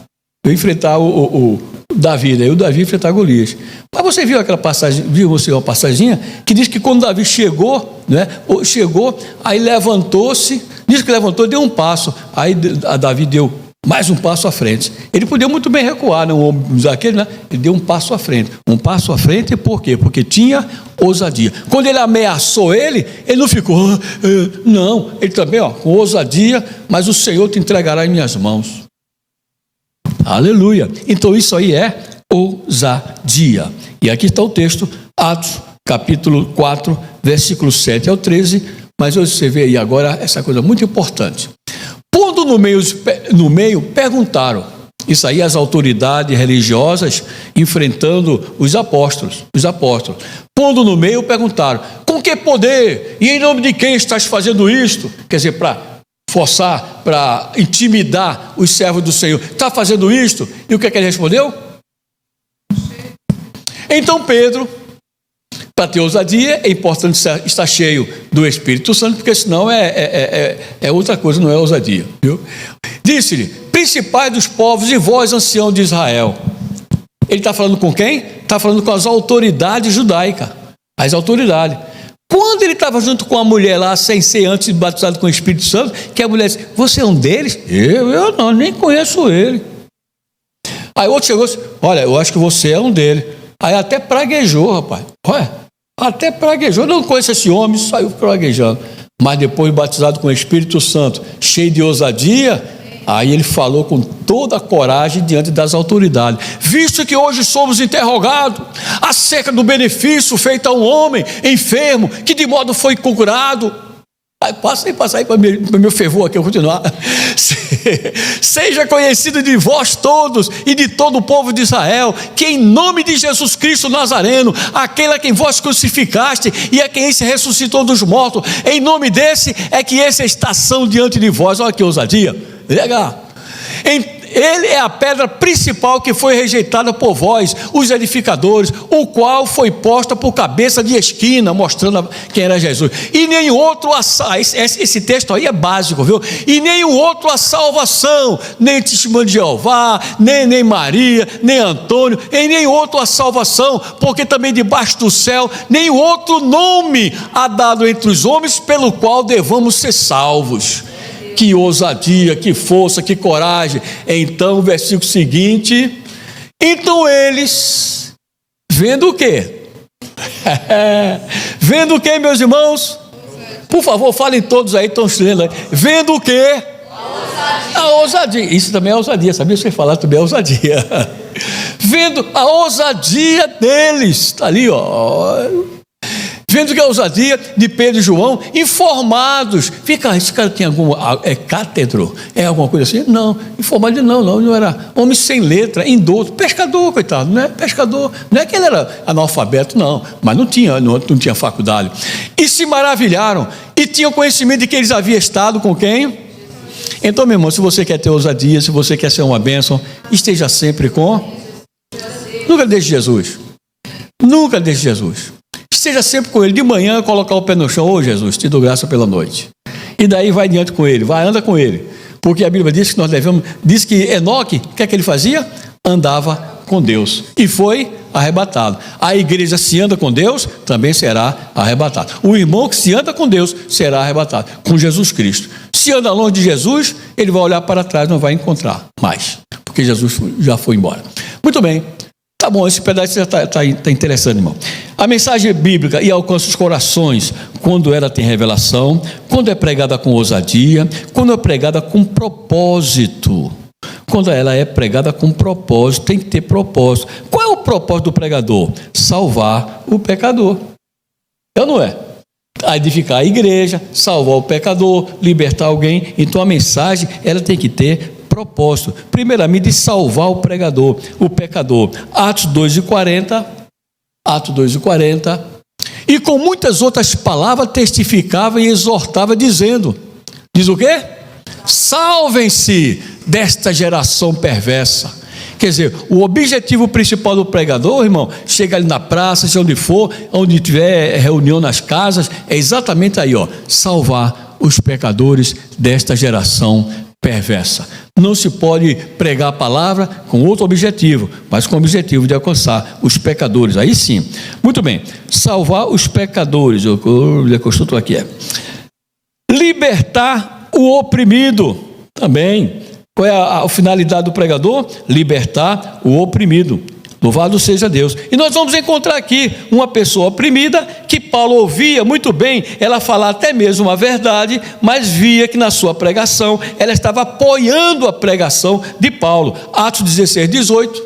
o Davi, né? E o Davi enfrentar Golias. Mas você viu aquela passagem, uma passaginha que diz que quando Davi chegou, né, aí levantou-se, diz que levantou e deu um passo, aí a Davi deu mais um passo à frente. Ele podia muito bem recuar, né? Um homem daquele, né? Ele deu um passo à frente. Um passo à frente, por quê? Porque tinha ousadia. Quando ele ameaçou ele não ficou, não, ele também, com ousadia, mas o Senhor te entregará em minhas mãos. Aleluia. Então isso aí é ousadia. E aqui está o texto, Atos capítulo 4, versículo 7 ao 13, Mas hoje você vê aí agora essa coisa muito importante. Pondo no meio, perguntaram. Isso aí as autoridades religiosas enfrentando os apóstolos. Pondo no meio, perguntaram: com que poder e em nome de quem estás fazendo isto? Quer dizer, para forçar, para intimidar os servos do Senhor. Está fazendo isto? E o que é que ele respondeu? Então Pedro, para ter ousadia, é importante estar cheio do Espírito Santo, porque senão é outra coisa, não é ousadia. Viu? Disse-lhe: principais dos povos e vós, ancião de Israel. Ele está falando com quem? Está falando com as autoridades judaicas. As autoridades. Quando ele estava junto com a mulher lá, sem ser antes batizado com o Espírito Santo, que a mulher disse: você é um deles? Eu não, nem conheço ele. Aí outro chegou e disse: olha, eu acho que você é um deles. Aí até praguejou, rapaz. Olha, até praguejou. Não conheço esse homem, saiu praguejando. Mas depois batizado com o Espírito Santo, cheio de ousadia, aí ele falou com toda a coragem diante das autoridades: visto que hoje somos interrogados acerca do benefício feito a um homem enfermo, que de modo foi curado. Passa aí para meu fervor aqui, eu continuar. Seja conhecido de vós todos e de todo o povo de Israel, que em nome de Jesus Cristo Nazareno, aquele a quem vós crucificaste e a quem se ressuscitou dos mortos, em nome desse é que essa estação diante de vós. Olha que ousadia, legal. Ele é a pedra principal que foi rejeitada por vós, os edificadores, o qual foi posta por cabeça de esquina, mostrando quem era Jesus. E nenhum outro, esse texto aí é básico, viu? E nenhum outro a salvação, nem Testemunho de Jeová, nem Maria, nem Antônio, em nenhum outro a salvação, porque também debaixo do céu, nenhum outro nome há dado entre os homens, pelo qual devamos ser salvos. Que ousadia, que força, que coragem. Então, o versículo seguinte: então eles, vendo o quê? Vendo o quê, meus irmãos? Por favor, falem todos aí, estão lendo aí. Vendo o quê? A ousadia. Isso também é ousadia, sabia? Você falar também é ousadia. Vendo a ousadia deles, está ali, ó. Vendo que a ousadia de Pedro e João, informados. Esse cara tem algum cátedro? É alguma coisa assim? Não, informado não era homem sem letra, indouto, pescador, coitado, não é pescador, não é que ele era analfabeto, não, mas não tinha faculdade. E se maravilharam, e tinham conhecimento de que eles haviam estado com quem? Então, meu irmão, se você quer ter ousadia, se você quer ser uma bênção, esteja sempre com... Nunca deixe Jesus. Nunca deixe Jesus. Esteja sempre com ele. De manhã, colocar o pé no chão: ô Jesus, te dou graça pela noite. E daí vai diante com ele, anda com ele. Porque a Bíblia diz que nós devemos, diz que Enoque, o que é que ele fazia? Andava com Deus e foi arrebatado. A igreja, se anda com Deus, também será arrebatado. O irmão que se anda com Deus será arrebatado com Jesus Cristo. Se anda longe de Jesus, ele vai olhar para trás, não vai encontrar mais, porque Jesus já foi embora. Muito bem. Tá bom, esse pedaço já está interessante, irmão. A mensagem bíblica e alcança os corações quando ela tem revelação, quando é pregada com ousadia, quando é pregada com propósito. Quando ela é pregada com propósito, tem que ter propósito. Qual é o propósito do pregador? Salvar o pecador. É ou não é? Edificar a igreja, salvar o pecador, libertar alguém. Então a mensagem, ela tem que ter propósito, primeiramente de salvar o pecador. Atos 2:40, e com muitas outras palavras testificava e exortava, dizendo, diz o quê? Salvem-se desta geração perversa. Quer dizer, o objetivo principal do pregador, irmão, chega ali na praça, seja onde for, onde tiver reunião nas casas, é exatamente aí, ó, salvar os pecadores desta geração perversa. Não se pode pregar a palavra com outro objetivo, mas com o objetivo de alcançar os pecadores. Aí sim. Muito bem. Salvar os pecadores. Eu aqui. Libertar o oprimido. Também. Qual é a finalidade do pregador? Libertar o oprimido. Louvado seja Deus. E nós vamos encontrar aqui uma pessoa oprimida que Paulo ouvia muito bem, ela falar até mesmo a verdade, mas via que na sua pregação ela estava apoiando a pregação de Paulo. Atos 16:18.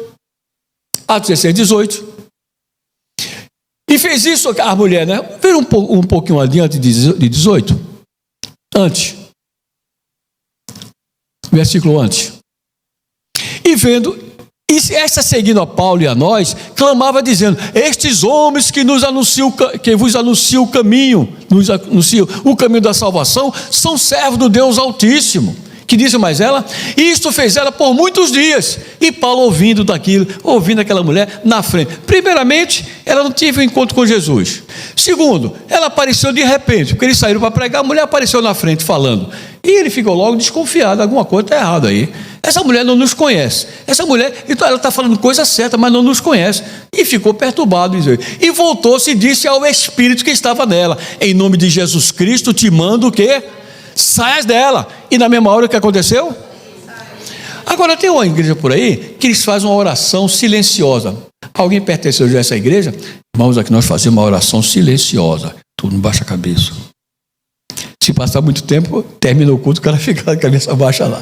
E fez isso a mulher, né? Vira um pouquinho adiante de 18. antes. Versículo antes. E vendo, e esta seguindo a Paulo e a nós, clamava dizendo: estes homens que nos anunciam, que vos anunciam o caminho, nos anunciam o caminho da salvação, são servos do Deus Altíssimo. Que disse mais ela? Isto fez ela por muitos dias. E Paulo ouvindo daquilo, ouvindo aquela mulher na frente. Primeiramente, ela não teve um encontro com Jesus. Segundo, ela apareceu de repente, porque eles saíram para pregar, a mulher apareceu na frente falando. E ele ficou logo desconfiado, alguma coisa está errada aí. Essa mulher não nos conhece. Essa mulher, então ela está falando coisa certa, mas não nos conhece. E ficou perturbado. E voltou-se e disse ao Espírito que estava nela: em nome de Jesus Cristo te mando o quê? Saias dela. E na mesma hora o que aconteceu? Agora tem uma igreja por aí que eles fazem uma oração silenciosa. Alguém pertenceu já a essa igreja? Irmãos, aqui nós fazemos uma oração silenciosa. Todo mundo baixa a cabeça. Se passar muito tempo, termina o culto, o cara fica com a cabeça baixa lá.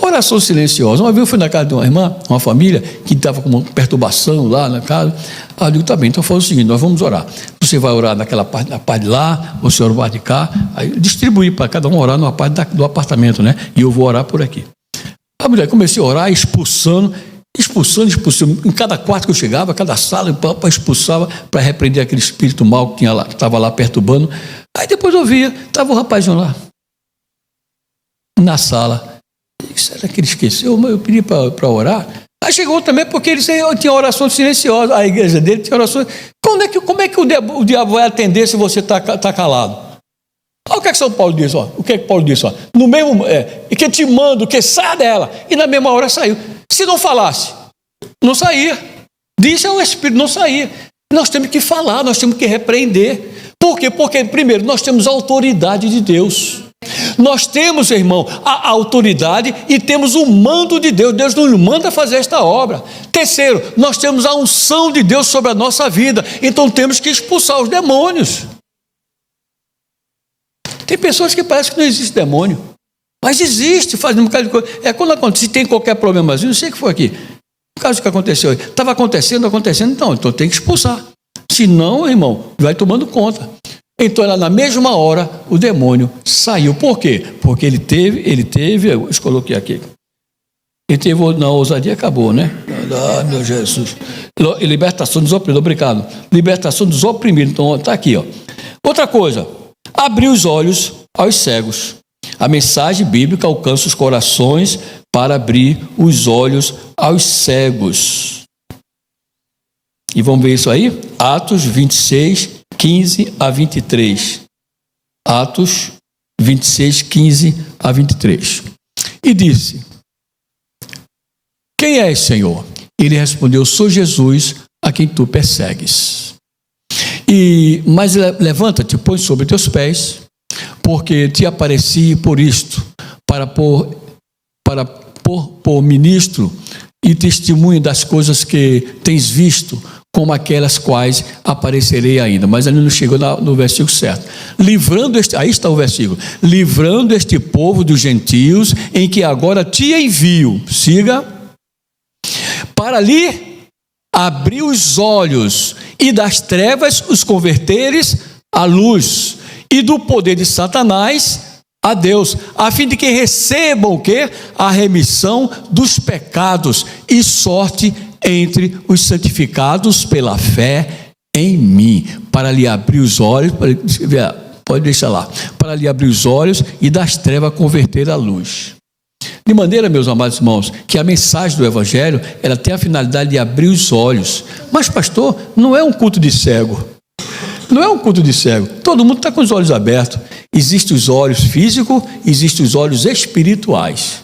Oração silenciosa. Uma vez eu fui na casa de uma irmã, uma família, que estava com uma perturbação lá na casa. Eu digo: tá bem, então faz o seguinte, nós vamos orar. Você vai orar naquela parte, na parte de lá, você ora parte de cá, aí distribuir para cada um orar numa parte do apartamento, né? E eu vou orar por aqui. A mulher comecei a orar, expulsando. Em cada quarto que eu chegava, cada sala, expulsava para repreender aquele espírito mau que estava lá perturbando. Aí depois eu via, estava o rapazinho lá, na sala. Será que ele esqueceu? Eu pedi para orar. Aí chegou também porque ele tinha oração silenciosa. A igreja dele tinha orações. Como é que o diabo vai atender se você está calado? Olha o que é que São Paulo diz. O que é que Paulo diz? No mesmo, que te mando, que saia dela. E na mesma hora saiu. Se não falasse, não saía. Disse ao Espírito, não saía. Nós temos que falar, nós temos que repreender. Por quê? Porque, primeiro, nós temos a autoridade de Deus. Nós temos, irmão, a autoridade e temos o mando de Deus. Deus nos manda fazer esta obra. Terceiro, nós temos a unção de Deus sobre a nossa vida. Então temos que expulsar os demônios. Tem pessoas que parece que não existe demônio, mas existe, faz um bocado de coisa. Quando acontece, se tem qualquer problemazinho, não sei o que foi aqui. O caso que aconteceu, estava acontecendo, então tem que expulsar. Senão, irmão, vai tomando conta. Então, na mesma hora, o demônio saiu. Por quê? Porque ele teve, eu coloquei aqui. Ele teve, na ousadia acabou, né? Ah, meu Jesus. Libertação dos oprimidos, obrigado. Libertação dos oprimidos, então está aqui, ó. Outra coisa, abrir os olhos aos cegos. A mensagem bíblica alcança os corações para abrir os olhos aos cegos. E vamos ver isso aí? Atos 26, 15 a 23. Atos 26, 15 a 23. E disse: quem és, Senhor? Ele respondeu: sou Jesus, a quem tu persegues. Mas levanta-te, põe sobre teus pés, porque te apareci por isto, para pôr ministro e testemunho das coisas que tens visto, como aquelas quais aparecerei ainda. Mas ele não chegou no versículo certo. Aí está o versículo. Livrando este povo dos gentios, em que agora te envio. Siga. Para lhe abrir os olhos, e das trevas os converteres à luz, e do poder de Satanás a Deus, a fim de que recebam o quê? A remissão dos pecados e sorte entre os santificados pela fé em mim, para lhe abrir os olhos, pode deixar lá, para lhe abrir os olhos e das trevas converter à luz. De maneira, meus amados irmãos, que a mensagem do Evangelho, ela tem a finalidade de abrir os olhos. Mas, pastor, não é um culto de cego. Não é um culto de cego. Todo mundo está com os olhos abertos. Existem os olhos físicos, existem os olhos espirituais.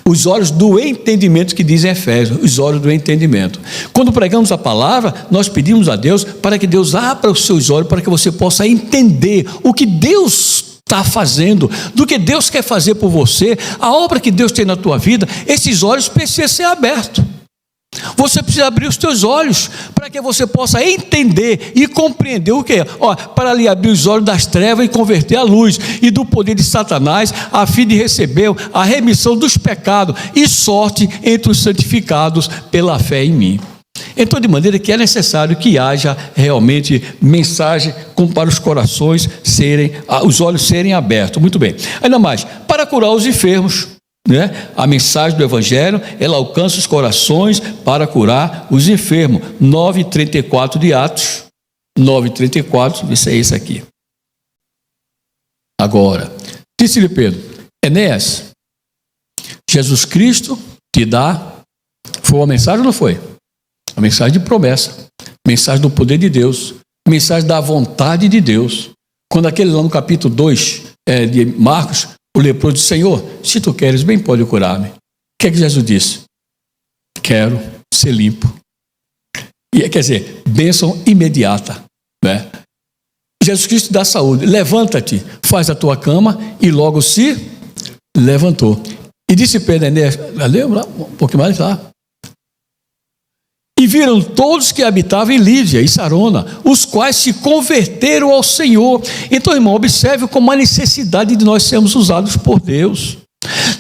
Os olhos do entendimento, que dizem Efésios, os olhos do entendimento. Quando pregamos a palavra, nós pedimos a Deus para que Deus abra os seus olhos, para que você possa entender o que Deus está fazendo, do que Deus quer fazer por você, a obra que Deus tem na tua vida. Esses olhos precisam ser abertos. Você precisa abrir os teus olhos para que você possa entender e compreender o que é. Para lhe abrir os olhos das trevas e converter à luz, e do poder de Satanás, a fim de receber a remissão dos pecados e sorte entre os santificados pela fé em mim. Então, de maneira que é necessário que haja realmente mensagem como para os corações os olhos serem abertos. Muito bem. Ainda mais, para curar os enfermos, né? A mensagem do Evangelho, ela alcança os corações para curar os enfermos. 9:34 de Atos. 9:34, isso é isso aqui. Agora, disse-lhe Pedro: Enéas, Jesus Cristo te dá. Foi uma mensagem ou não foi? A mensagem de promessa, mensagem do poder de Deus, mensagem da vontade de Deus. Quando aquele lá no capítulo 2 de Marcos, o leproso disse: Senhor, se tu queres, bem pode curar-me. O que é que Jesus disse? Quero ser limpo. E quer dizer, bênção imediata, né? Jesus Cristo dá saúde. Levanta-te, faz a tua cama, e logo se levantou. E disse Pedro: lembra um pouquinho mais lá. E viram todos que habitavam em Lídia e Sarona, os quais se converteram ao Senhor. Então, irmão, observe como a necessidade de nós sermos usados por Deus,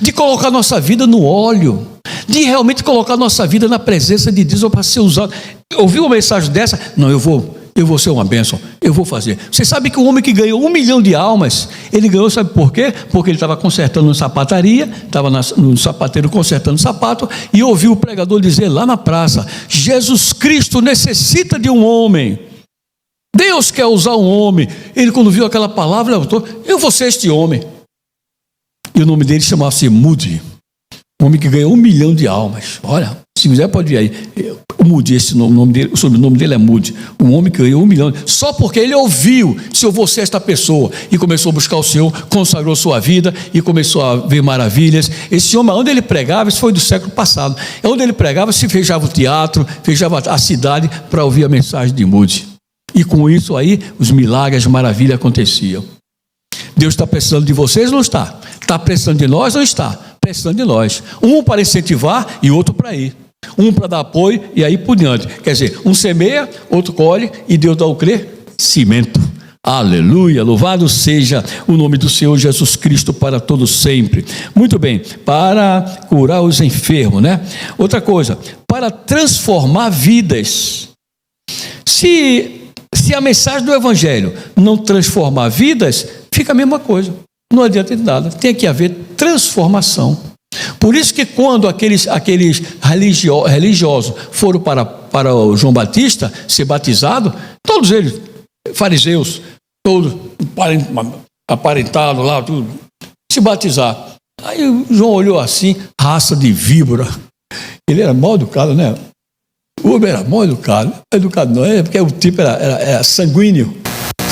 de colocar nossa vida no óleo, de realmente colocar nossa vida na presença de Deus para ser usado. Ouviu uma mensagem dessa? Não, eu vou ser uma bênção, eu vou fazer. Você sabe que o homem que ganhou 1 milhão de almas, ele ganhou, sabe por quê? Porque ele estava consertando uma sapataria, estava no sapateiro consertando o sapato, e ouviu o pregador dizer lá na praça: Jesus Cristo necessita de um homem, Deus quer usar um homem. Ele, quando viu aquela palavra, levantou: eu vou ser este homem. E o nome dele chamava-se Moody, um homem que ganhou 1 milhão de almas. Olha, se quiser pode vir aí. O Moody, o sobrenome dele é Moody. Um homem que ganhou 1 milhão, só porque ele ouviu: se eu vou ser esta pessoa, e começou a buscar o Senhor, consagrou sua vida e começou a ver maravilhas. Esse homem, onde ele pregava, isso foi do século passado, onde ele pregava, se fechava o teatro, fechava a cidade para ouvir a mensagem de Moody. E com isso aí, os milagres, as maravilhas aconteciam. Deus está precisando de vocês, não está? Está precisando de nós, não está? Precisando de nós. Um para incentivar e outro para ir. Um para dar apoio e aí por diante. Quer dizer, um semeia, outro colhe, e Deus dá o crescimento. Aleluia, louvado seja o nome do Senhor Jesus Cristo para todos sempre. Muito bem, para curar os enfermos, né? Outra coisa, para transformar vidas. Se a mensagem do Evangelho não transformar vidas, fica a mesma coisa. Não adianta de nada, tem que haver transformação. Por isso que quando aqueles religiosos foram para o João Batista ser batizado, todos eles, fariseus, todos aparentados lá, tudo, se batizar. Aí o João olhou assim: raça de víbora. Ele era mal educado, né? O homem era mal educado. Educado não é, porque o tipo era sanguíneo.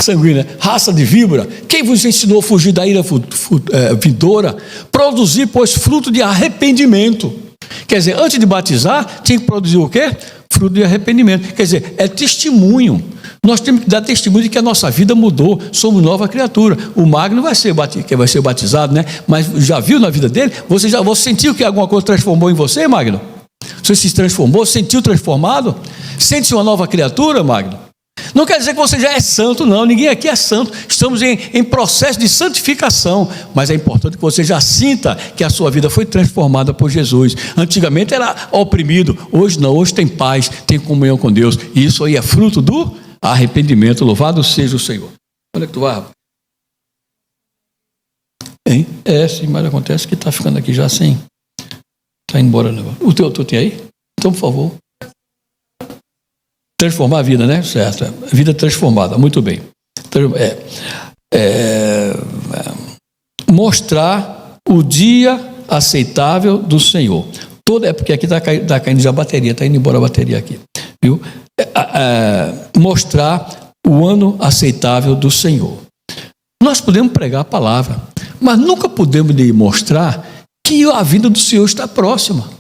Sanguínea, raça de víbora, quem vos ensinou a fugir da ira vindoura? Produzir, pois, fruto de arrependimento. Quer dizer, antes de batizar, tinha que produzir o quê? Fruto de arrependimento. Quer dizer, é testemunho. Nós temos que dar testemunho de que a nossa vida mudou, somos nova criatura. O Magno vai ser batizado, né? Mas já viu na vida dele? Você sentiu que alguma coisa transformou em você, Magno? Você se transformou, sentiu transformado? Sente-se uma nova criatura, Magno? Não quer dizer que você já é santo, não. Ninguém aqui é santo. Estamos em processo de santificação. Mas é importante que você já sinta que a sua vida foi transformada por Jesus. Antigamente era oprimido. Hoje não. Hoje tem paz, tem comunhão com Deus. E isso aí é fruto do arrependimento. Louvado seja o Senhor. Onde é que tu vai, rapaz? Hein? Sim, mas acontece que está ficando aqui já sem. Está indo embora o negócio. O teu tem aí? Então, por favor. Transformar a vida, né? Certo. Vida transformada, muito bem. Mostrar o dia aceitável do Senhor. Porque aqui está caindo já a bateria, está indo embora a bateria aqui. Viu? Mostrar o ano aceitável do Senhor. Nós podemos pregar a palavra, mas nunca podemos mostrar que a vinda do Senhor está próxima.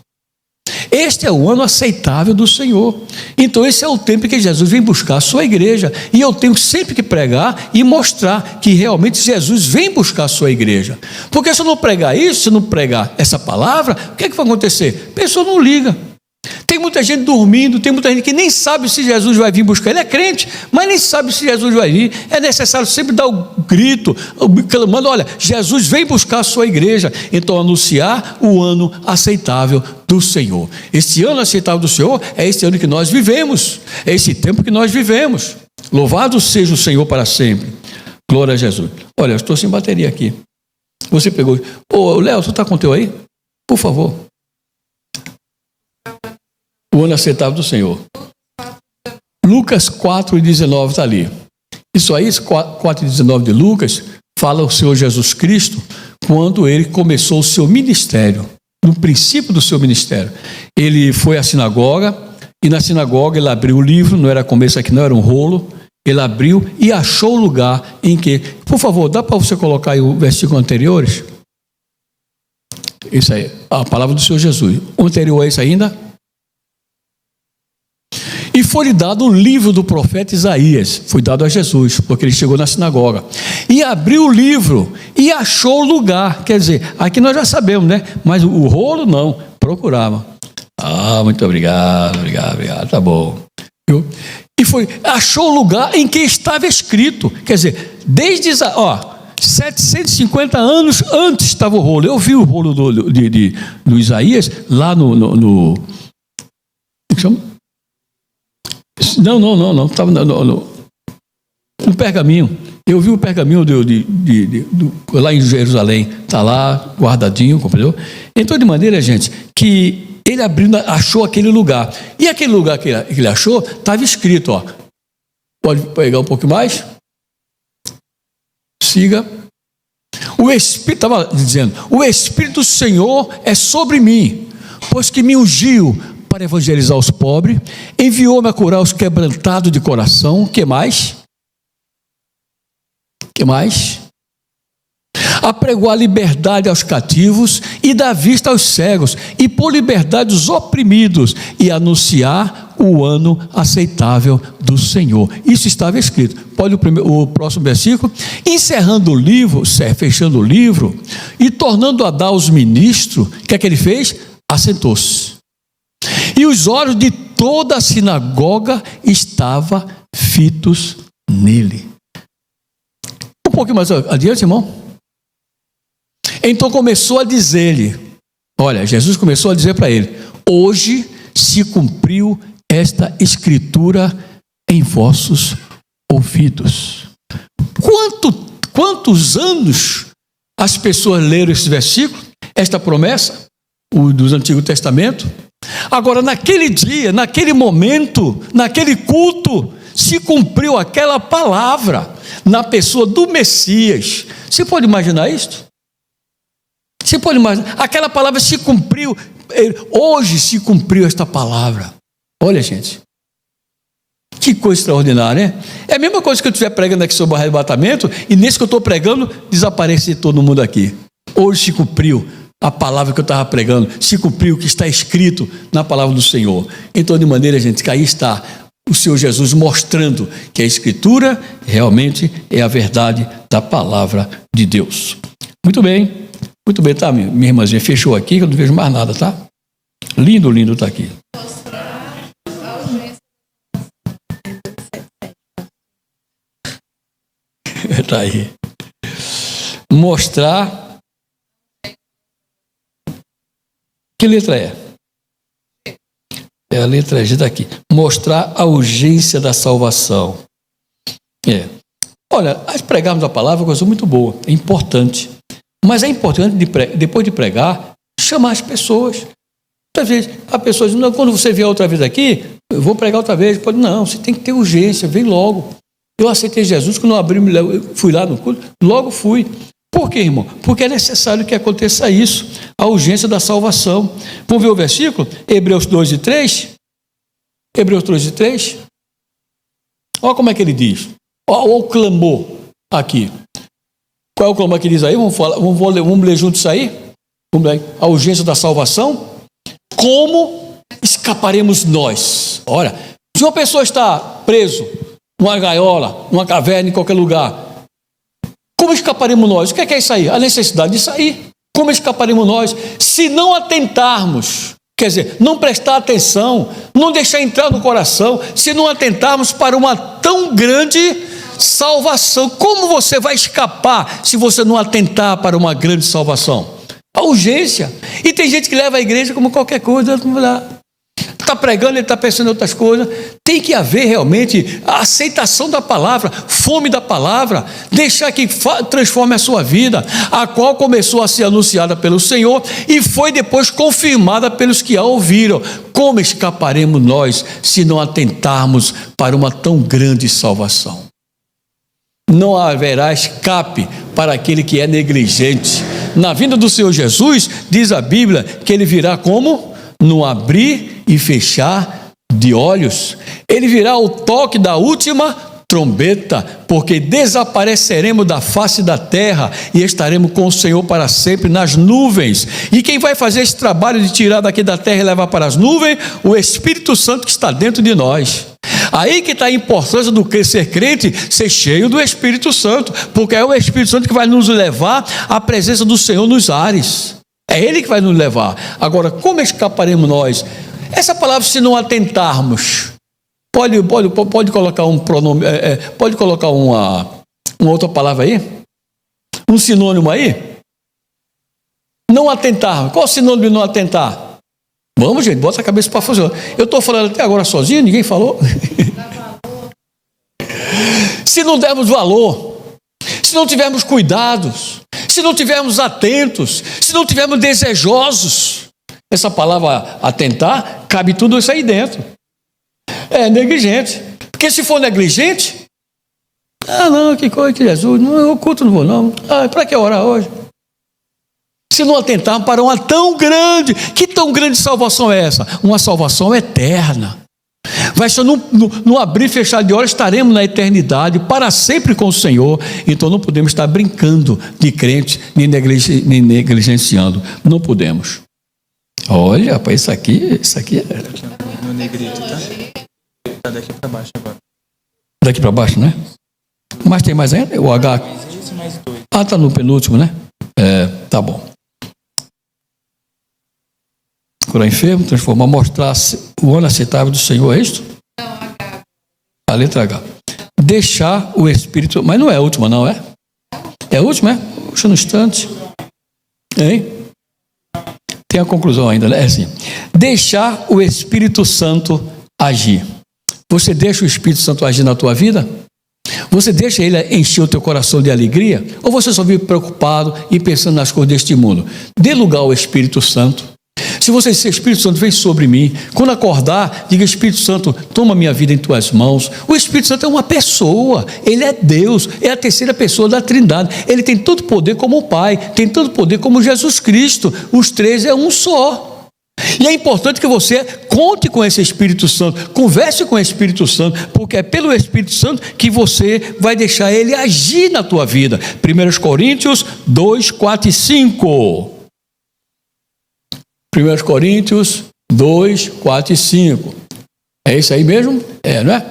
Este é o ano aceitável do Senhor. Então esse é o tempo que Jesus vem buscar a sua igreja. E eu tenho sempre que pregar e mostrar que realmente Jesus vem buscar a sua igreja. Porque se eu não pregar isso, se eu não pregar essa palavra, o que é que vai acontecer? A pessoa não liga. Tem muita gente dormindo, tem muita gente que nem sabe se Jesus vai vir buscar. Ele é crente, mas nem sabe se Jesus vai vir. É necessário sempre dar o grito, clamando: olha, Jesus vem buscar a sua igreja. Então, anunciar o ano aceitável do Senhor. Esse ano aceitável do Senhor é esse ano que nós vivemos, é esse tempo que nós vivemos. Louvado seja o Senhor para sempre. Glória a Jesus. Olha, eu estou sem bateria aqui. Você pegou. Ô, Léo, tu está com o teu aí? Por favor. O ano aceitável do Senhor. Lucas 4,19 está ali. Isso aí, 4,19 de Lucas, fala o Senhor Jesus Cristo quando ele começou o seu ministério. No princípio do seu ministério. Ele foi à sinagoga, e na sinagoga ele abriu o livro, não era começo aqui, não era um rolo. Ele abriu e achou o lugar em que... Por favor, dá para você colocar aí o versículo anteriores? Isso aí, a palavra do Senhor Jesus. O anterior a isso ainda? E foi-lhe dado o livro do profeta Isaías. Foi dado a Jesus, porque ele chegou na sinagoga. E abriu o livro e achou o lugar. Quer dizer, aqui nós já sabemos, né? Mas o rolo não, procurava. Muito obrigado, tá bom. Achou o lugar em que estava escrito. Quer dizer, desde 750 anos antes estava o rolo. Eu vi o rolo do Isaías lá no chama? Não. Estava no pergaminho. Eu vi o pergaminho lá em Jerusalém. Está lá, guardadinho, compreendeu? Então, de maneira, gente, que ele abriu, achou aquele lugar. E aquele lugar que ele achou, estava escrito, ó. Pode pegar um pouco mais? Siga. O Espírito, estava dizendo, o Espírito do Senhor é sobre mim, pois que me ungiu para evangelizar os pobres, enviou-me a curar os quebrantados de coração. Que mais? Apregou a liberdade aos cativos e dar vista aos cegos, e pôr liberdade os oprimidos, e anunciar o ano aceitável do Senhor. Isso estava escrito. Pode o próximo versículo. Encerrando o livro, fechando o livro, e tornando a dar aos ministros, o que é que ele fez? Assentou-se. E os olhos de toda a sinagoga estavam fitos nele. Um pouquinho mais adiante, irmão. Então começou a dizer-lhe, olha, Jesus começou a dizer para ele: hoje se cumpriu esta escritura em vossos ouvidos. Quantos anos as pessoas leram esse versículo, esta promessa, o do Antigo Testamento? Agora, naquele dia, naquele momento, naquele culto, se cumpriu aquela palavra na pessoa do Messias. Você pode imaginar isto? Você pode imaginar? Aquela palavra se cumpriu. Hoje se cumpriu esta palavra. Olha, gente. Que coisa extraordinária, né? É a mesma coisa que eu estiver pregando aqui sobre o arrebatamento, e nesse que eu estou pregando, desaparece todo mundo aqui. Hoje se cumpriu a palavra que eu estava pregando, se cumpriu o que está escrito na palavra do Senhor. Então, de maneira, gente, que aí está o Senhor Jesus mostrando que a Escritura realmente é a verdade da palavra de Deus. Muito bem, tá, minha irmãzinha? Fechou aqui, que eu não vejo mais nada, tá? Lindo está aqui. Está aí. Mostrar. Que letra é? É a letra G daqui. Mostrar a urgência da salvação. Olha, pregarmos a palavra é uma coisa muito boa, é importante. Mas é importante, depois de pregar, chamar as pessoas. Muitas vezes, a pessoa diz: não, quando você vier outra vez aqui, eu vou pregar outra vez. Não, você tem que ter urgência, vem logo. Eu aceitei Jesus, quando eu fui lá no culto, logo fui. Por quê, irmão? Porque é necessário que aconteça isso, a urgência da salvação. Vamos ver o versículo? Hebreus 2:3. Hebreus 2:3. Olha como é que ele diz. Olha o clamor aqui. Qual é o clamor que diz aí? Vamos ler juntos isso aí? Vamos ler. A urgência da salvação. Como escaparemos nós? Olha, se uma pessoa está preso numa gaiola, numa caverna, em qualquer lugar, como escaparemos nós? O que é isso aí? A necessidade de sair. Como escaparemos nós se não atentarmos Quer dizer, não prestar atenção, não deixar entrar no coração, se não atentarmos para uma tão grande salvação. Como você vai escapar se você não atentar para uma grande salvação? A urgência. E tem gente que leva a igreja como qualquer coisa, está pregando, ele está pensando em outras coisas. Tem que haver realmente a aceitação da palavra, fome da palavra, deixar que transforme a sua vida, a qual começou a ser anunciada pelo Senhor e foi depois confirmada pelos que a ouviram. Como escaparemos nós se não atentarmos para uma tão grande salvação? Não haverá escape para aquele que é negligente. Na vinda do Senhor Jesus, diz a Bíblia que ele virá como? No abrir e fechar de olhos. Ele virá ao toque da última trombeta, porque desapareceremos da face da terra e estaremos com o Senhor para sempre nas nuvens. E quem vai fazer esse trabalho de tirar daqui da terra e levar para as nuvens? O Espírito Santo que está dentro de nós. Aí que está a importância do ser crente, ser cheio do Espírito Santo, porque é o Espírito Santo que vai nos levar à presença do Senhor nos ares. É Ele que vai nos levar. Agora, como escaparemos nós? Essa palavra, se não atentarmos, pode colocar um pronome, pode colocar uma outra palavra aí? Um sinônimo aí? Não atentar. Qual é o sinônimo de não atentar? Vamos, gente, bota a cabeça para funcionar. Eu estou falando até agora sozinho, ninguém falou. Se não dermos valor, se não tivermos cuidados, se não tivermos atentos, se não tivermos desejosos, essa palavra atentar, cabe tudo isso aí dentro. É negligente. Porque se for negligente, não, que coisa que Jesus, não, o culto não vou não. Para que orar hoje? Se não atentar para uma tão grande, que tão grande salvação é essa? Uma salvação eterna. Vai ser no abrir e fechar de olhos, estaremos na eternidade, para sempre com o Senhor. Então não podemos estar brincando de crente, nem negligenciando. Não podemos. Olha, rapaz, isso aqui é... No negrito, tá? Tá daqui para baixo agora. Daqui para baixo, né? Mas tem mais ainda? O H. Mais dois. Tá no penúltimo, né? Tá bom. Curar enfermo, transformar, mostrar o ano aceitável do Senhor, é isto? Não, H. A letra H. Deixar o Espírito... Mas não é a última, não, é? É a última, é? Puxa no instante. Hein? Tem a conclusão ainda, né? É assim. Deixar o Espírito Santo agir. Você deixa o Espírito Santo agir na tua vida? Você deixa ele encher o teu coração de alegria? Ou você só vive preocupado e pensando nas coisas deste mundo? Dê lugar ao Espírito Santo. Se você disser, Espírito Santo, vem sobre mim. Quando acordar, diga, Espírito Santo, toma minha vida em tuas mãos. O Espírito Santo é uma pessoa. Ele é Deus. É a terceira pessoa da Trindade. Ele tem todo poder como o Pai. Tem todo poder como Jesus Cristo. Os três é um só. E é importante que você conte com esse Espírito Santo, converse com o Espírito Santo, porque é pelo Espírito Santo que você vai deixar ele agir na tua vida. 1 Coríntios 2, 4 e 5. 1 Coríntios 2, 4 e 5. É isso aí mesmo? Não é?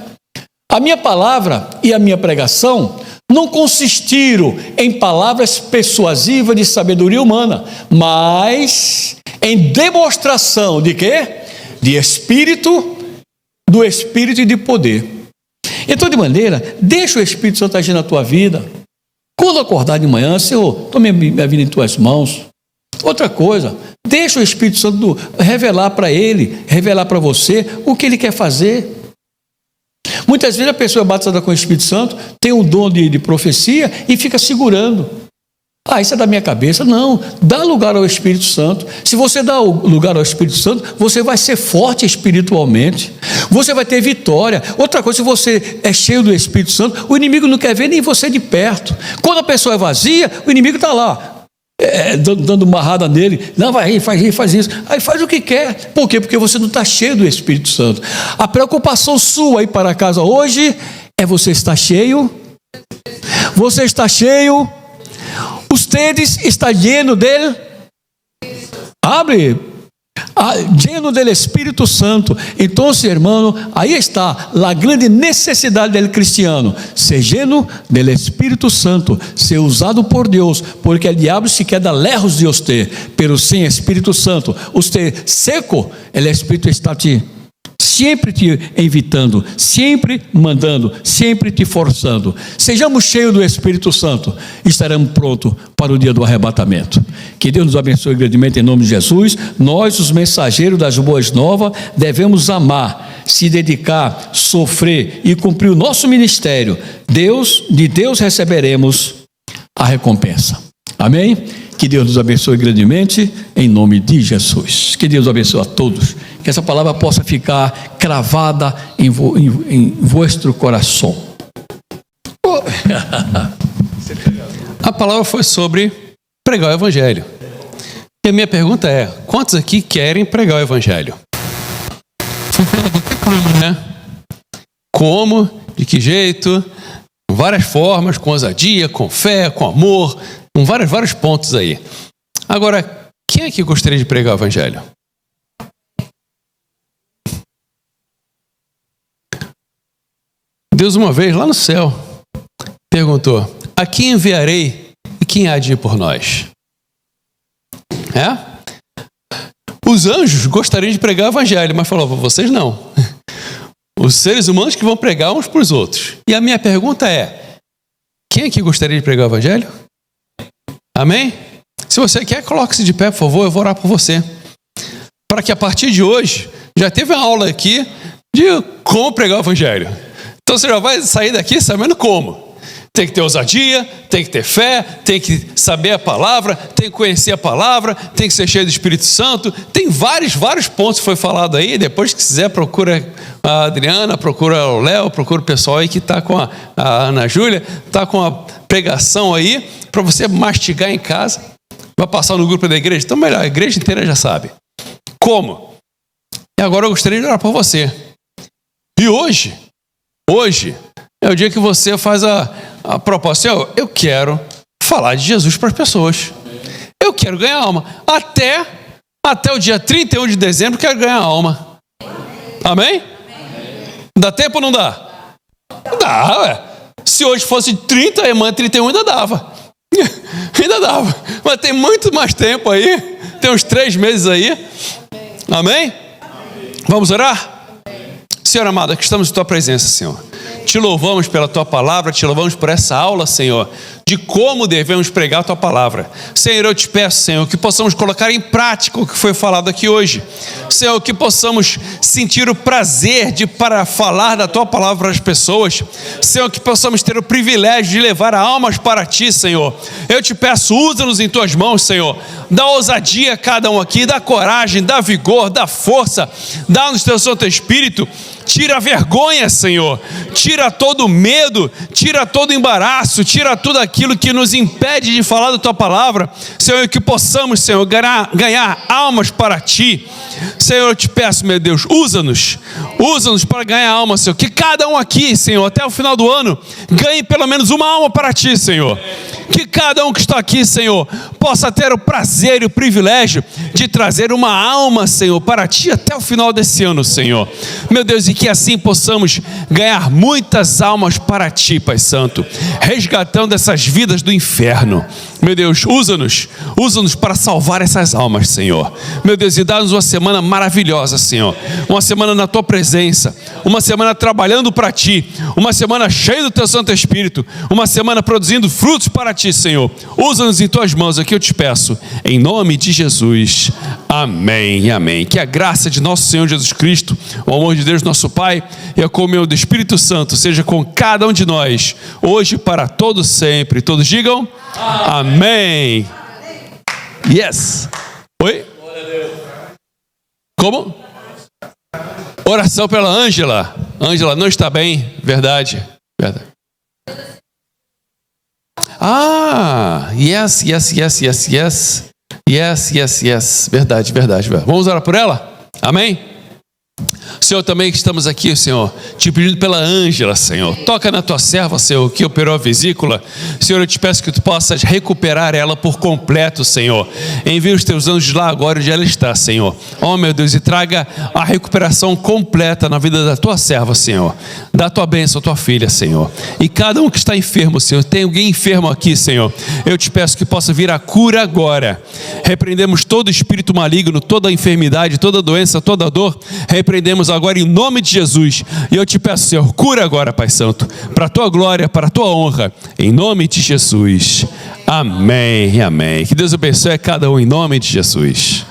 A minha palavra e a minha pregação não consistiram em palavras persuasivas de sabedoria humana, mas em demonstração de quê? De Espírito, do Espírito e de poder. Então, de maneira, deixa o Espírito Santo agir na tua vida. Quando acordar de manhã, Senhor, tome minha vida em tuas mãos. Outra coisa, deixa o Espírito Santo revelar para ele, revelar para você o que ele quer fazer. Muitas vezes a pessoa é batizada com o Espírito Santo, tem um dom de profecia e fica segurando. Isso é da minha cabeça. Não, dá lugar ao Espírito Santo. Se você dá lugar ao Espírito Santo, você vai ser forte espiritualmente. Você vai ter vitória. Outra coisa, se você é cheio do Espírito Santo, o inimigo não quer ver nem você de perto. Quando a pessoa é vazia, o inimigo está lá, dando marrada nele. Não, vai aí, faz isso. Aí faz o que quer. Por quê? Porque você não está cheio do Espírito Santo. A preocupação sua aí para casa hoje é você estar cheio. Você está cheio. Ustedes está lleno dele. Abre lleno del Espíritu Santo. Entonces, hermano, ahí está la grande necesidad del cristiano, ser lleno del Espíritu Santo, ser usado por Deus, porque o diabo se queda lejos de você, pero sem Espírito Santo, você seco, o Espírito está sempre te invitando, sempre mandando, sempre te forçando. Sejamos cheios do Espírito Santo, estaremos prontos para o dia do arrebatamento. Que Deus nos abençoe grandemente em nome de Jesus. Nós, os mensageiros das boas novas, devemos amar, se dedicar, sofrer e cumprir o nosso ministério. De Deus receberemos a recompensa. Amém? Que Deus nos abençoe grandemente em nome de Jesus. Que Deus abençoe a todos. Que essa palavra possa ficar cravada em vosso coração. A palavra foi sobre pregar o evangelho. E a minha pergunta é: quantos aqui querem pregar o evangelho? Como? De que jeito? Várias formas, com ousadia, com fé, com amor, com vários pontos aí. Agora, quem é que gostaria de pregar o evangelho? Deus, uma vez lá no céu, perguntou: a quem enviarei e quem há de ir por nós? Os anjos gostariam de pregar o evangelho, mas falou: vocês não. Os seres humanos que vão pregar uns para os outros. E a minha pergunta é: quem aqui gostaria de pregar o evangelho? Amém? Se você quer, coloque-se de pé, por favor, eu vou orar por você. Para que a partir de hoje, já teve uma aula aqui de como pregar o evangelho. Então você já vai sair daqui sabendo como. Tem que ter ousadia, tem que ter fé, tem que saber a palavra, tem que conhecer a palavra, tem que ser cheio do Espírito Santo. Tem vários pontos que foi falado aí. Depois, se quiser, procura a Adriana, procura o Léo, procura o pessoal aí que está com a Ana Júlia, está com a pregação aí, para você mastigar em casa. Vai passar no grupo da igreja? Então melhor, a igreja inteira já sabe. Como? E agora eu gostaria de orar por você. E hoje é o dia que você faz a proposta. Eu quero falar de Jesus para as pessoas. Eu quero ganhar alma. Até o dia 31 de dezembro, eu quero ganhar alma. Amém? Dá tempo ou não dá? Dá, ué. Se hoje fosse 30, amanhã 31 ainda dava. Ainda dava. Mas tem muito mais tempo aí. Tem uns 3 meses aí. Amém? Vamos orar? Senhor amado, aqui estamos em Tua presença, Senhor. Te louvamos pela Tua palavra, te louvamos por essa aula, Senhor, de como devemos pregar a Tua palavra. Senhor, eu te peço, Senhor, que possamos colocar em prática o que foi falado aqui hoje. Senhor, que possamos sentir o prazer para falar da Tua palavra para as pessoas. Senhor, que possamos ter o privilégio de levar almas para Ti, Senhor. Eu te peço, usa-nos em Tuas mãos, Senhor. Dá ousadia a cada um aqui, dá coragem, dá vigor, dá força, dá-nos Teu Santo Espírito. Tira a vergonha, Senhor. Tira todo o medo, tira todo o embaraço, tira tudo aquilo que nos impede de falar da Tua palavra. Senhor, que possamos, Senhor, ganhar almas para Ti. Senhor, eu te peço, meu Deus, usa-nos para ganhar alma, Senhor. Que cada um aqui, Senhor, até o final do ano, ganhe pelo menos uma alma para Ti, Senhor. Que cada um que está aqui, Senhor, possa ter o prazer e o privilégio de trazer uma alma, Senhor, para Ti até o final desse ano, Senhor. Meu Deus, e que assim possamos ganhar muitas almas para Ti, Pai Santo, resgatando essas vidas do inferno. Meu Deus, usa-nos para salvar essas almas, Senhor. Meu Deus, e dá-nos uma semana maravilhosa, Senhor. Uma semana na Tua presença, uma semana trabalhando para Ti, uma semana cheia do Teu Santo Espírito, uma semana produzindo frutos para Ti, Senhor. Usa-nos em Tuas mãos, aqui eu te peço, em nome de Jesus. Amém, amém. Que a graça de nosso Senhor Jesus Cristo, o amor de Deus nosso Pai e a comunhão do Espírito Santo seja com cada um de nós, hoje para todos sempre. Todos digam amém. Yes. Oi? Como? Oração pela Ângela. Ângela não está bem, verdade. Yes. Verdade. Vamos orar por ela? Amém? Senhor, também que estamos aqui, Senhor, te pedindo pela Ângela, Senhor. Toca na tua serva, Senhor, que operou a vesícula. Senhor, eu te peço que tu possas recuperar ela por completo, Senhor. Envia os teus anjos lá agora onde ela está, Senhor. Oh, meu Deus, e traga a recuperação completa na vida da tua serva, Senhor. Dá tua bênção à tua filha, Senhor. E cada um que está enfermo, Senhor, tem alguém enfermo aqui, Senhor. Eu te peço que possa vir a cura agora. Repreendemos todo espírito maligno, toda enfermidade, toda doença, toda dor. Repreendemos agora em nome de Jesus. E eu te peço, Senhor, cura agora, Pai Santo, para a tua glória, para a tua honra, em nome de Jesus. Amém e amém. Que Deus abençoe a cada um em nome de Jesus.